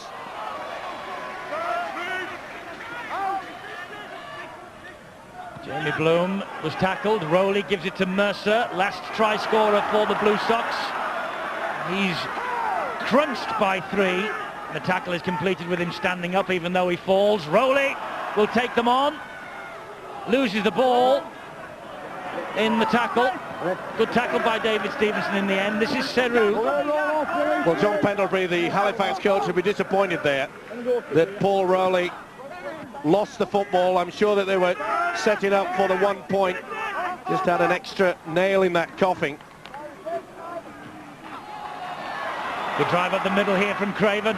Jamie Bloom was tackled. Rowley gives it to Mercer. Last try scorer for the Blue Sox. He's crunched by 3. The tackle is completed with him standing up even though he falls. Rowley will take them on. Loses the ball in the tackle. Good tackle by David Stevenson in the end. This is Seru. Well, John Pendlebury, the Halifax coach, will be disappointed there that Paul Rowley lost the football. I'm sure that they were setting up for the 1 point. Just had an extra nail in that coffin. Good drive up the middle here from Craven.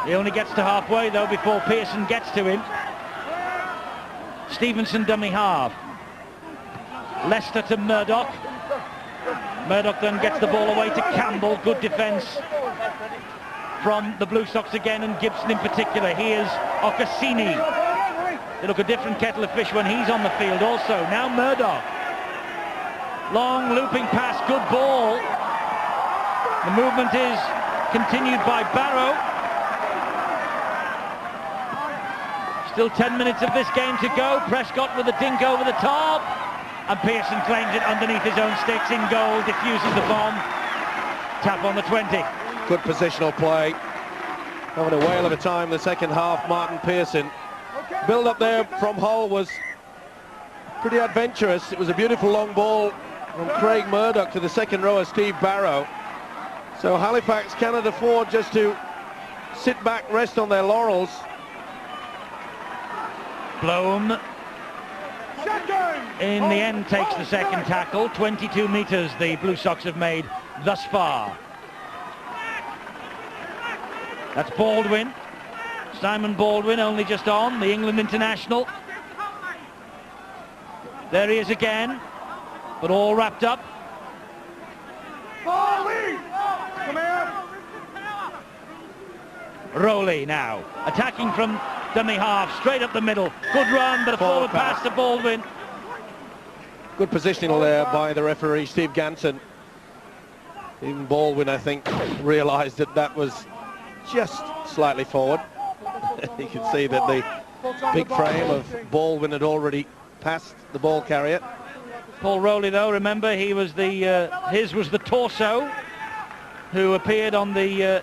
He only gets to halfway though before Pearson gets to him. Stevenson dummy half. Leicester to Murdoch. Murdoch then gets the ball away to Campbell. Good defence from the Blue Sox again, and Gibson in particular. Here's Ocassini. They look a different kettle of fish when he's on the field also. Now Murdoch. Long looping pass, good ball. The movement is continued by Barrow. Still 10 minutes of this game to go. Prescott with a dink over the top. And Pearson claims it underneath his own sticks in goal, diffuses the bomb. Tap on the 20. Good positional play. Having a whale of a time the second half, Martin Pearson. Build up there from Hull was pretty adventurous. It was a beautiful long ball from Craig Murdoch to the second rower, Steve Barrow. So Halifax cannot afford just to sit back, rest on their laurels. Bloom in the end takes the second tackle. 22 metres the Blue Sox have made thus far. That's Baldwin. Simon Baldwin only just on, the England international. There he is again, but all wrapped up. Rowley now, attacking from dummy half, straight up the middle. Good run, but a forward pass to Baldwin. Good positioning there by the referee, Steve Ganson. Even Baldwin, I think, realised that that was just slightly forward. You can see that the big frame of Baldwin had already passed the ball carrier. Paul Rowley, though, remember, he was his was the torso who appeared on the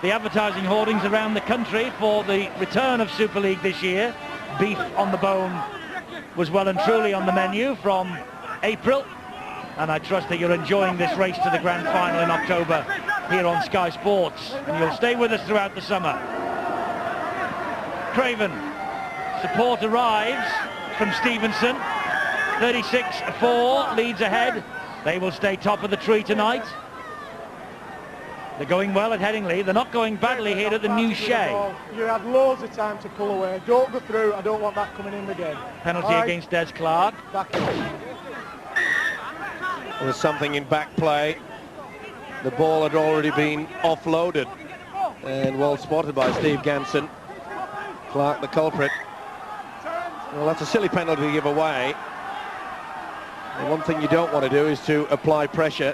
advertising hoardings around the country for the return of Super League this year. Beef on the bone was well and truly on the menu from April, and I trust that you're enjoying this race to the grand final in October here on Sky Sports, and you'll stay with us throughout the summer. Craven, support arrives from Stevenson. 36-4 leads ahead. They will stay top of the tree tonight. They're going well at Headingley. They're not going badly here at the new Shea. You had loads of time to pull away. Don't go through. I don't want that coming in again. Penalty against Des Clark. There was something in back play. The ball had already been offloaded and well spotted by Steve Ganson. Clark, the culprit. Well, that's a silly penalty to give away. The one thing you don't want to do is to apply pressure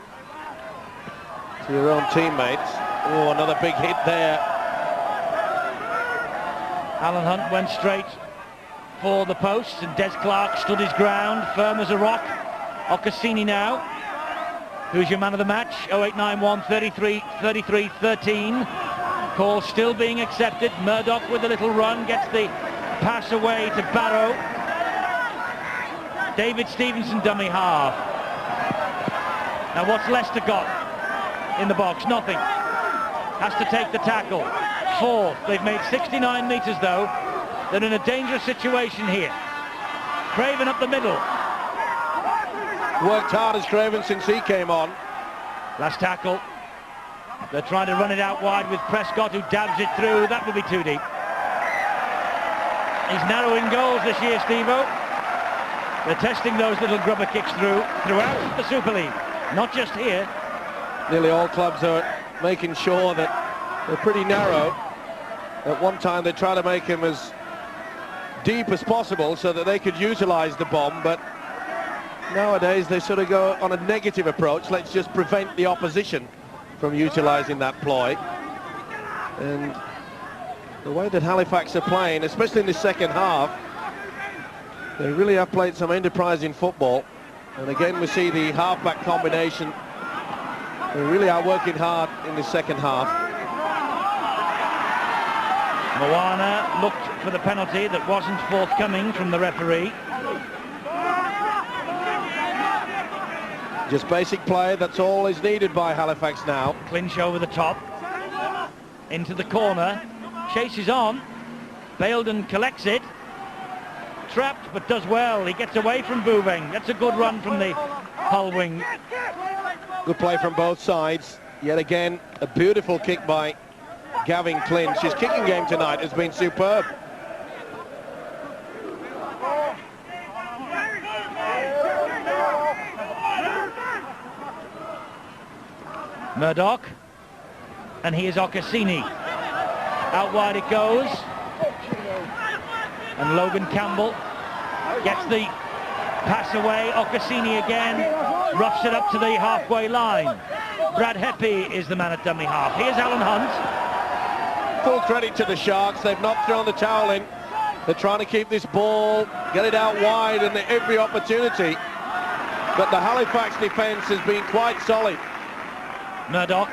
to your own teammates. Oh, another big hit there. Alan Hunt went straight for the posts, and Des Clark stood his ground, firm as a rock. Ocassini now. Who's your man of the match? 0891 33 13. Call still being accepted. Murdoch with a little run, gets the pass away to Barrow. David Stevenson, dummy half. Now what's Leicester got in the box? Nothing. Has to take the tackle. Fourth. They've made 69 metres though. They're in a dangerous situation here. Craven up the middle. Worked hard as Craven since he came on. Last tackle. They're trying to run it out wide with Prescott, who dabs it through. That will be too deep. He's narrowing goals this year, Steve-O. They're testing those little grubber kicks throughout the Super League, not just here. Nearly all clubs are making sure that they're pretty narrow. At one time they try to make him as deep as possible so that they could utilize the bomb, but nowadays they sort of go on a negative approach. Let's just prevent the opposition from utilizing that ploy. And the way that Halifax are playing, especially in the second half, they really have played some enterprising football. And again, we see the half-back combination. They really are working hard in the second half. Moana looked for the penalty that wasn't forthcoming from the referee. Just basic play, that's all is needed by Halifax now. Clinch over the top. Into the corner. Chases on. Baildon collects it. Trapped, but does well. He gets away from Bouveng. That's a good run from the Hull wing. Good play from both sides. Yet again, a beautiful kick by Gavin Clinch. His kicking game tonight has been superb. Murdoch. And here's Ocassini. Out wide it goes. And Logan Campbell gets the pass away. Ocassini again roughs it up to the halfway line. Brad Heppy is the man at dummy half. Here's Alan Hunt. Full credit to the Sharks. They've not thrown the towel in. They're trying to keep this ball, get it out wide in every opportunity. But the Halifax defence has been quite solid. Murdoch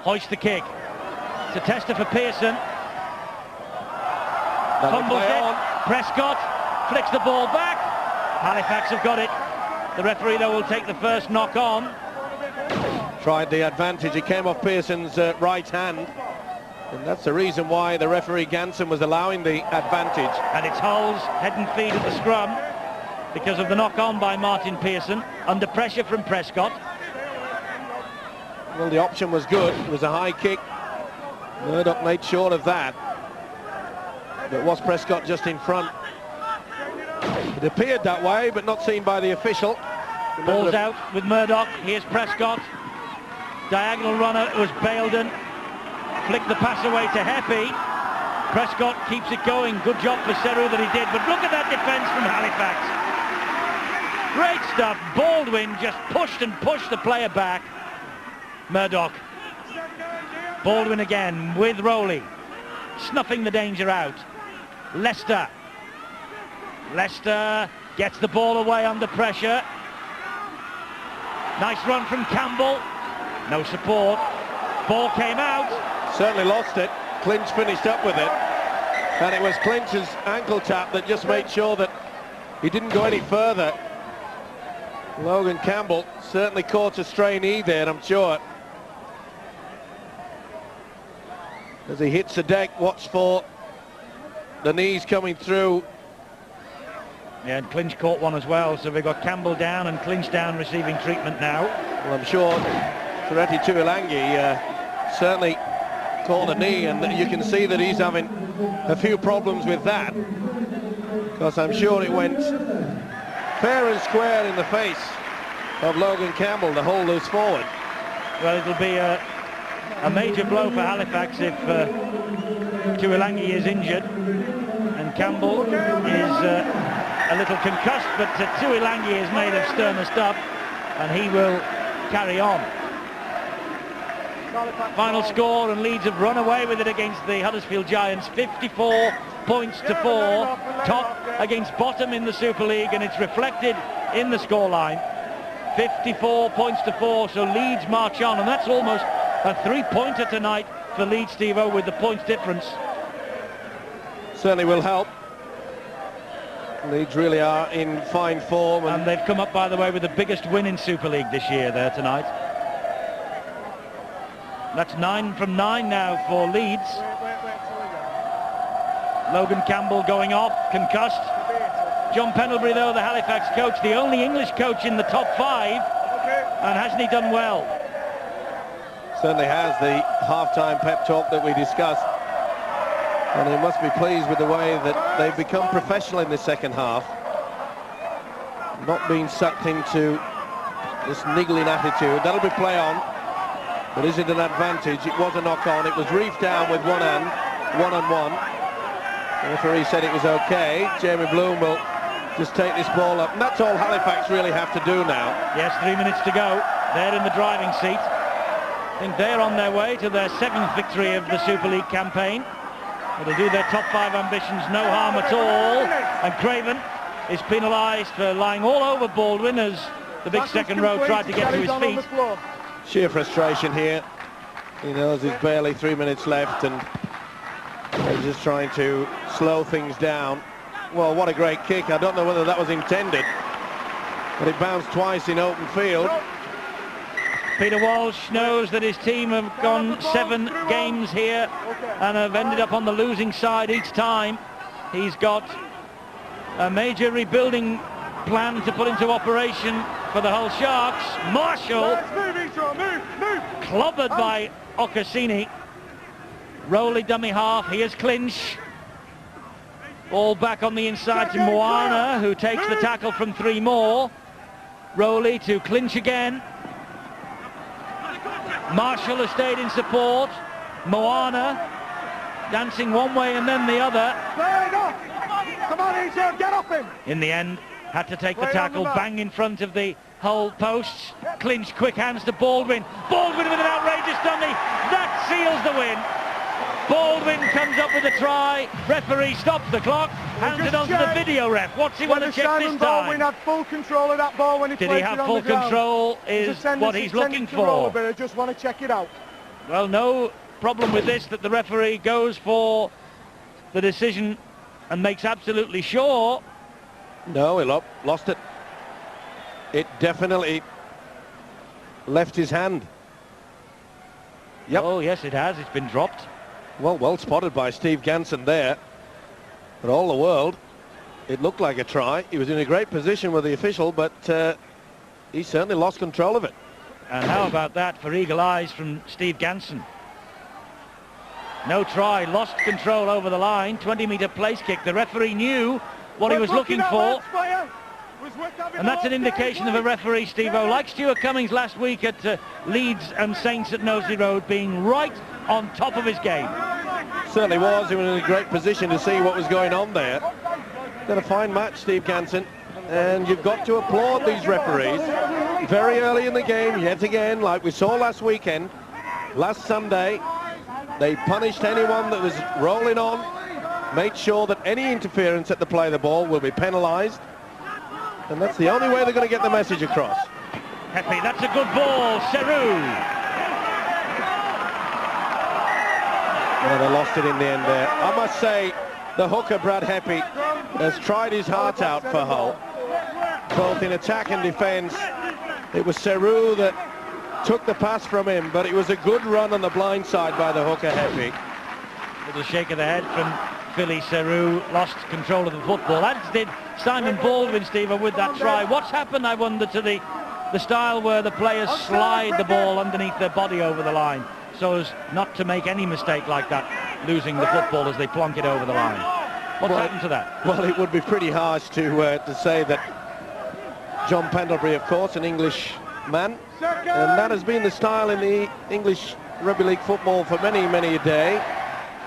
hoists the kick. It's a tester for Pearson. Fumbles it. Prescott flicks the ball back. Halifax have got it. The referee, though, will take the first knock on. Tried the advantage. It came off Pearson's right hand. And that's the reason why the referee Ganson was allowing the advantage. And it's Hull's head and feet at the scrum because of the knock on by Martin Pearson under pressure from Prescott. Well, the option was good. It was a high kick. Murdoch made sure of that. But was Prescott just in front? It appeared that way, but not seen by the official. Ball's out with Murdoch. Here's Prescott. Diagonal runner, it was Baildon. Flicked the pass away to Heppy. Prescott keeps it going. Good job for Seru that he did. But look at that defence from Halifax. Great stuff. Baldwin just pushed and pushed the player back. Murdoch. Baldwin again with Rowley. Snuffing the danger out. Leicester. Leicester gets the ball away under pressure. Nice run from Campbell. No support. Ball came out. Certainly lost it. Clinch finished up with it. And it was Clinch's ankle tap that just made sure that he didn't go any further. Logan Campbell certainly caught a stray knee there, I'm sure. As he hits the deck, watch for the knees coming through. Yeah, and Clinch caught one as well, so we've got Campbell down and Clinch down receiving treatment now. Well, I'm sure Ferretti Tuilangi certainly caught a knee, and you can see that he's having a few problems with that, because I'm sure it went fair and square in the face of Logan Campbell to hold loose forward. Well, it'll be a major blow for Halifax if Tuilangi is injured, and Campbell is a little concussed, but Tuilangi is made of sterner stuff, and he will carry on. Final score, and Leeds have run away with it against the Huddersfield Giants, 54 points to 4, top against bottom in the Super League, and it's reflected in the scoreline. 54 points to 4, so Leeds march on, and that's almost a three-pointer tonight for Leeds, Steve-O, with the points difference. Certainly will help. Leeds really are in fine form, and they've come up, by the way, with the biggest win in Super League this year there tonight. That's 9 from 9 now for Leeds. Logan Campbell going off, concussed. John Pendlebury, though, the Halifax coach, the only English coach in the top 5, and hasn't he done well? Certainly has. The half-time pep talk that we discussed, and he must be pleased with the way that they've become professional in the second half, not being sucked into this niggling attitude. That'll be play on, but is it an advantage? It was a knock-on. It was reefed down with one hand, one-on-one. The referee said it was okay. Jamie Bloom will just take this ball up, and that's all Halifax really have to do now. Yes, 3 minutes to go. They're in the driving seat. I think they're on their way to their 7th victory of the Super League campaign. It'll do their top 5 ambitions no harm at all. And Craven is penalised for lying all over Baldwin as the big second row tried to get to his feet. Sheer frustration here. He knows there's barely 3 minutes left, and they're just trying to slow things down. Well, what a great kick. I don't know whether that was intended, but it bounced twice in open field. Peter Walsh knows that his team have gone 7 games here and have ended up on the losing side each time. He's got a major rebuilding plan to put into operation for the Hull Sharks. Marshall clobbered by Ocassini. Rowley dummy half. Here's Clinch. Ball back on the inside to Moana, who takes the tackle from 3 more. Rowley to Clinch again. Marshall has stayed in support. Moana dancing one way and then the other. Come on, Ethan, get off him! In the end, had to take the tackle, bang in front of the Hull posts. Clinch, quick hands to Baldwin. Baldwin with an outrageous dummy. That seals the win. Baldwin comes up with a try. Referee stops the clock. Hands it on to the video ref. What's he want to check this time? Baldwin had full control of that ball when he did he have full control is what he's looking for. But I just want to check it out. Well, no problem with this, that the referee goes for the decision and makes absolutely sure. No, he lost it. It definitely left his hand. Yep. Oh, yes, it has. It's been dropped. Well spotted by Steve Ganson there. For all the world, it looked like a try. He was in a great position with the official, but he certainly lost control of it. And how about that for eagle eyes from Steve Ganson? No try, lost control over the line, 20-metre place kick. The referee knew what he was looking for. And that's an indication of a referee, Steve-O, like Stuart Cummings last week at Leeds and Saints at Knowsley Road, being right on top of his game. Certainly was. He was in a great position to see what was going on there. Did a fine match, Steve Ganson. And you've got to applaud these referees. Very early in the game, yet again, like we saw last weekend, last Sunday, they punished anyone that was rolling on, made sure that any interference at the play of the ball will be penalised. And that's the only way they're going to get the message across. Heppy, that's a good ball. Seru. Well, they lost it in the end there. I must say, the hooker, Brad Heppy, has tried his heart out for Hull, both in attack and defence. It was Seru that took the pass from him, but it was a good run on the blind side by the hooker, Heppy. Little shake of the head from Philly. Seru lost control of the football, as did Simon Baldwin, Stephen, with that try. What's happened, I wonder, to the style where the players slide the ball underneath their body over the line, so as not to make any mistake like that, losing the football as they plonk it over the line? What's happened to that? Well, it would be pretty harsh to say that John Pendlebury, of course, an English man, and that has been the style in the English Rugby League football for many, many a day.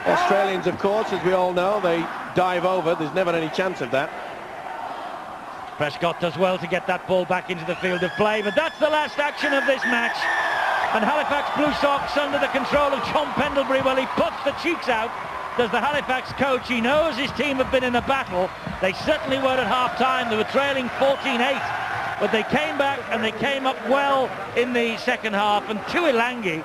Australians, of course, as we all know, they dive over. There's never any chance of that. Prescott does well to get that ball back into the field of play, but that's the last action of this match. And Halifax Blue Sox under the control of John Pendlebury, well, he puts the cheeks out. Does the Halifax coach. He knows his team have been in a battle. They certainly were at half-time. They were trailing 14-8. But they came back and they came up well in the second half. And Tuilangi,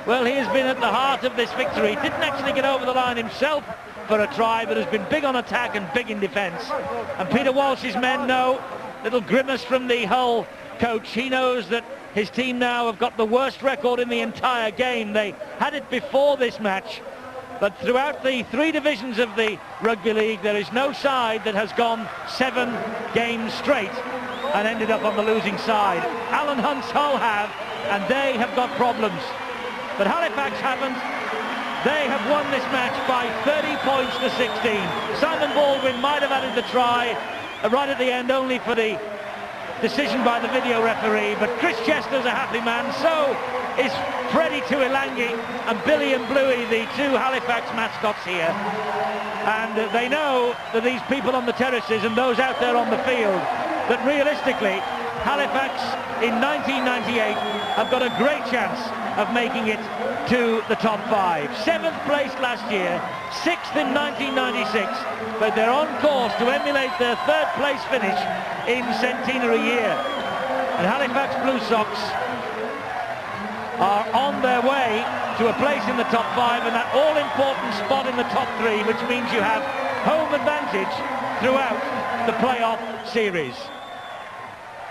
well, he has been at the heart of this victory. Didn't actually get over the line himself for a try, but has been big on attack and big in defence. And Peter Walsh's men know, little grimace from the Hull coach, he knows that his team now have got the worst record in the entire game. They had it before this match, but throughout the three divisions of the Rugby League, there is no side that has gone 7 games straight and ended up on the losing side. Alan Hunt's Hull have, and they have got problems. But Halifax haven't. They have won this match by 30 points to 16. Simon Baldwin might have added the try right at the end, only for the decision by the video referee. But Chris Chester's a happy man, so is Freddie Tuilangi and Billy and Bluey, the 2 Halifax mascots here. And they know that these people on the terraces and those out there on the field, that realistically, Halifax in 1998 have got a great chance of making it to the top 5. 7th place last year, 6th in 1996, but they're on course to emulate their 3rd place finish in centenary year. And Halifax Blue Sox are on their way to a place in the top 5 and that all-important spot in the top 3, which means you have home advantage throughout the playoff series.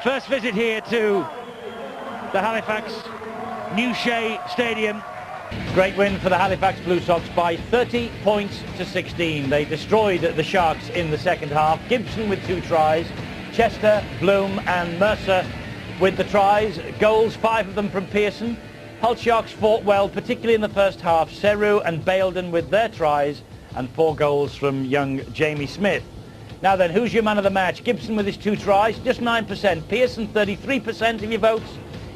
First visit here to the Halifax New Shea Stadium. Great win for the Halifax Blue Sox by 30 points to 16. They destroyed the Sharks in the second half. Gibson with 2 tries, Chester, Bloom and Mercer with the tries. Goals, 5 of them from Pearson. Hull Sharks fought well, particularly in the first half. Seru and Baildon with their tries and 4 goals from young Jamie Smith. Now then, who's your man of the match? Gibson with his 2 tries, just 9%. Pearson, 33% of your votes.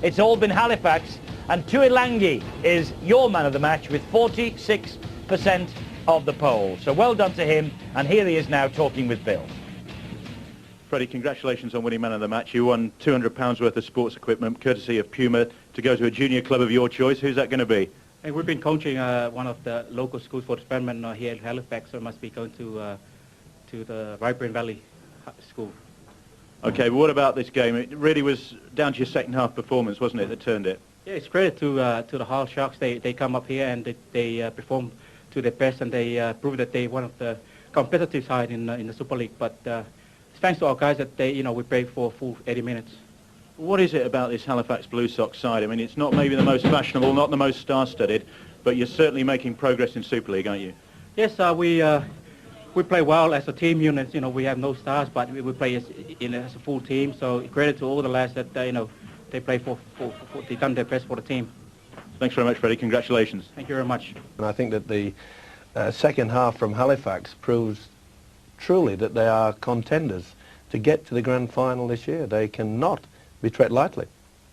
It's all been Halifax. And Tuilangi is your man of the match with 46% of the poll. So well done to him. And here he is now talking with Bill. Freddie, congratulations on winning man of the match. You won £200 worth of sports equipment, courtesy of Puma, to go to a junior club of your choice. Who's that going to be? Hey, we've been coaching one of the local schools for experiment here at Halifax, so I must be going to the Vibrant Valley School. Okay, but what about this game? It really was down to your second half performance, wasn't it, that turned it? Yeah, it's credit to the Hull Sharks. They come up here and they perform to their best, and they prove that they're one of the competitive side in the Super League. But it's thanks to our guys that we played for a full 80 minutes. What is it about this Halifax Blue Sox side? I mean, it's not maybe the most fashionable, not the most star-studded, but you're certainly making progress in Super League, aren't you? Yes, we play well as a team unit. We have no stars, but we play as a full team. So credit to all the lads that they play for they've done their best for the team. Thanks very much, Freddie. Congratulations. Thank you very much. And I think that the second half from Halifax proves truly that they are contenders to get to the grand final this year. They cannot be treated lightly.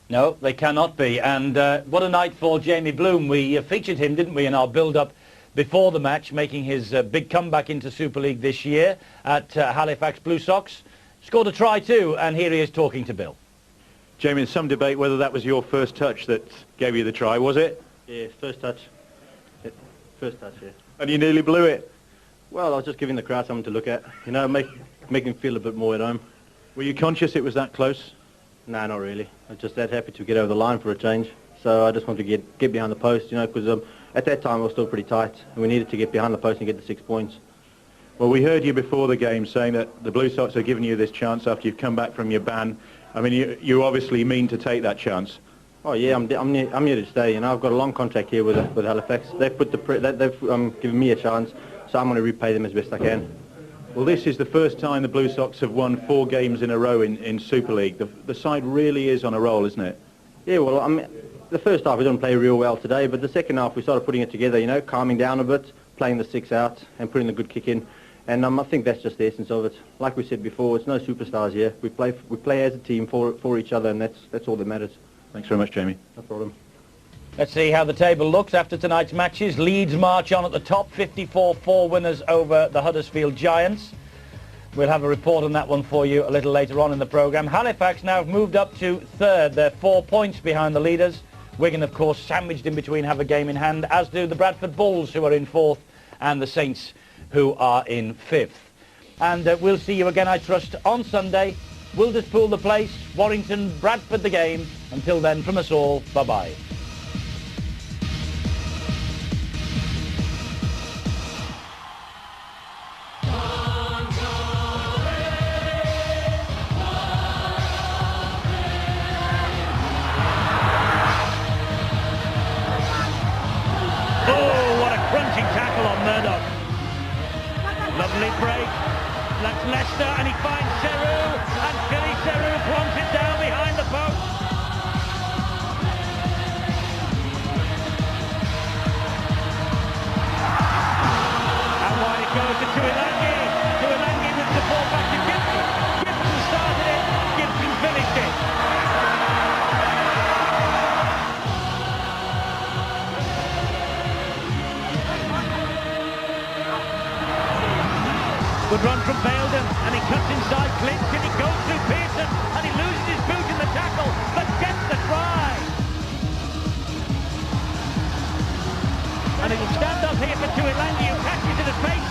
No, they cannot be. And what a night for Jamie Bloom. We featured him, didn't we, in our build-up before the match, making his big comeback into Super League this year at Halifax Blue Sox. scored a try too, and here he is talking to Bill. Jamie, there's some debate whether that was your first touch that gave you the try, was it? Yeah, first touch. First touch, yeah. And you nearly blew it. Well, I was just giving the crowd something to look at. You know, make them feel a bit more at home. Were you conscious it was that close? No, not really. I was just that happy to get over the line for a change. So I just wanted to get behind the post, you know, because at that time it was still pretty tight. And we needed to get behind the post and get the 6 points. Well, we heard you before the game saying that the Blue Sox are giving you this chance after you've come back from your ban. I mean, you obviously mean to take that chance. Oh yeah, I'm here to stay. You know, I've got a long contract here with Halifax. They've given me a chance, so I'm going to repay them as best I can. Well, this is the first time the Blue Sox have won 4 games in a row in Super League. The side really is on a roll, isn't it? Yeah, well, I mean, the first half we didn't play real well today, but the second half we started putting it together. You know, calming down a bit, playing the 6 out, and putting the good kick in. And I think that's just the essence of it. Like we said before, it's no superstars here. We play as a team for each other, and that's all that matters. Thanks very much, Jamie. No problem. Let's see how the table looks after tonight's matches. Leeds march on at the top, 54-4 winners over the Huddersfield Giants. We'll have a report on that one for you a little later on in the programme. Halifax now have moved up to 3rd. They're 4 points behind the leaders. Wigan, of course, sandwiched in between, have a game in hand, as do the Bradford Bulls, who are in 4th, and the Saints, who are in 5th. And we'll see you again, I trust, on Sunday. Wilderspool the place, Warrington, Bradford the game. Until then, from us all, bye-bye. Oh, what a crunching tackle on Murdoch. Lovely break. That's Leicester, and he finds Seru, and Philly Seru plonks it down behind the post. And wide it goes to Tuilangi. Tuilangi with the ball back to Gibson. Gibson started it, Gibson finished it. Good run from Baildon, and he cuts inside Clinch, and he goes through Pearson, and he loses his boot in the tackle, but gets the try. And it'll stand up here for Tuilangi, who catches it at pace.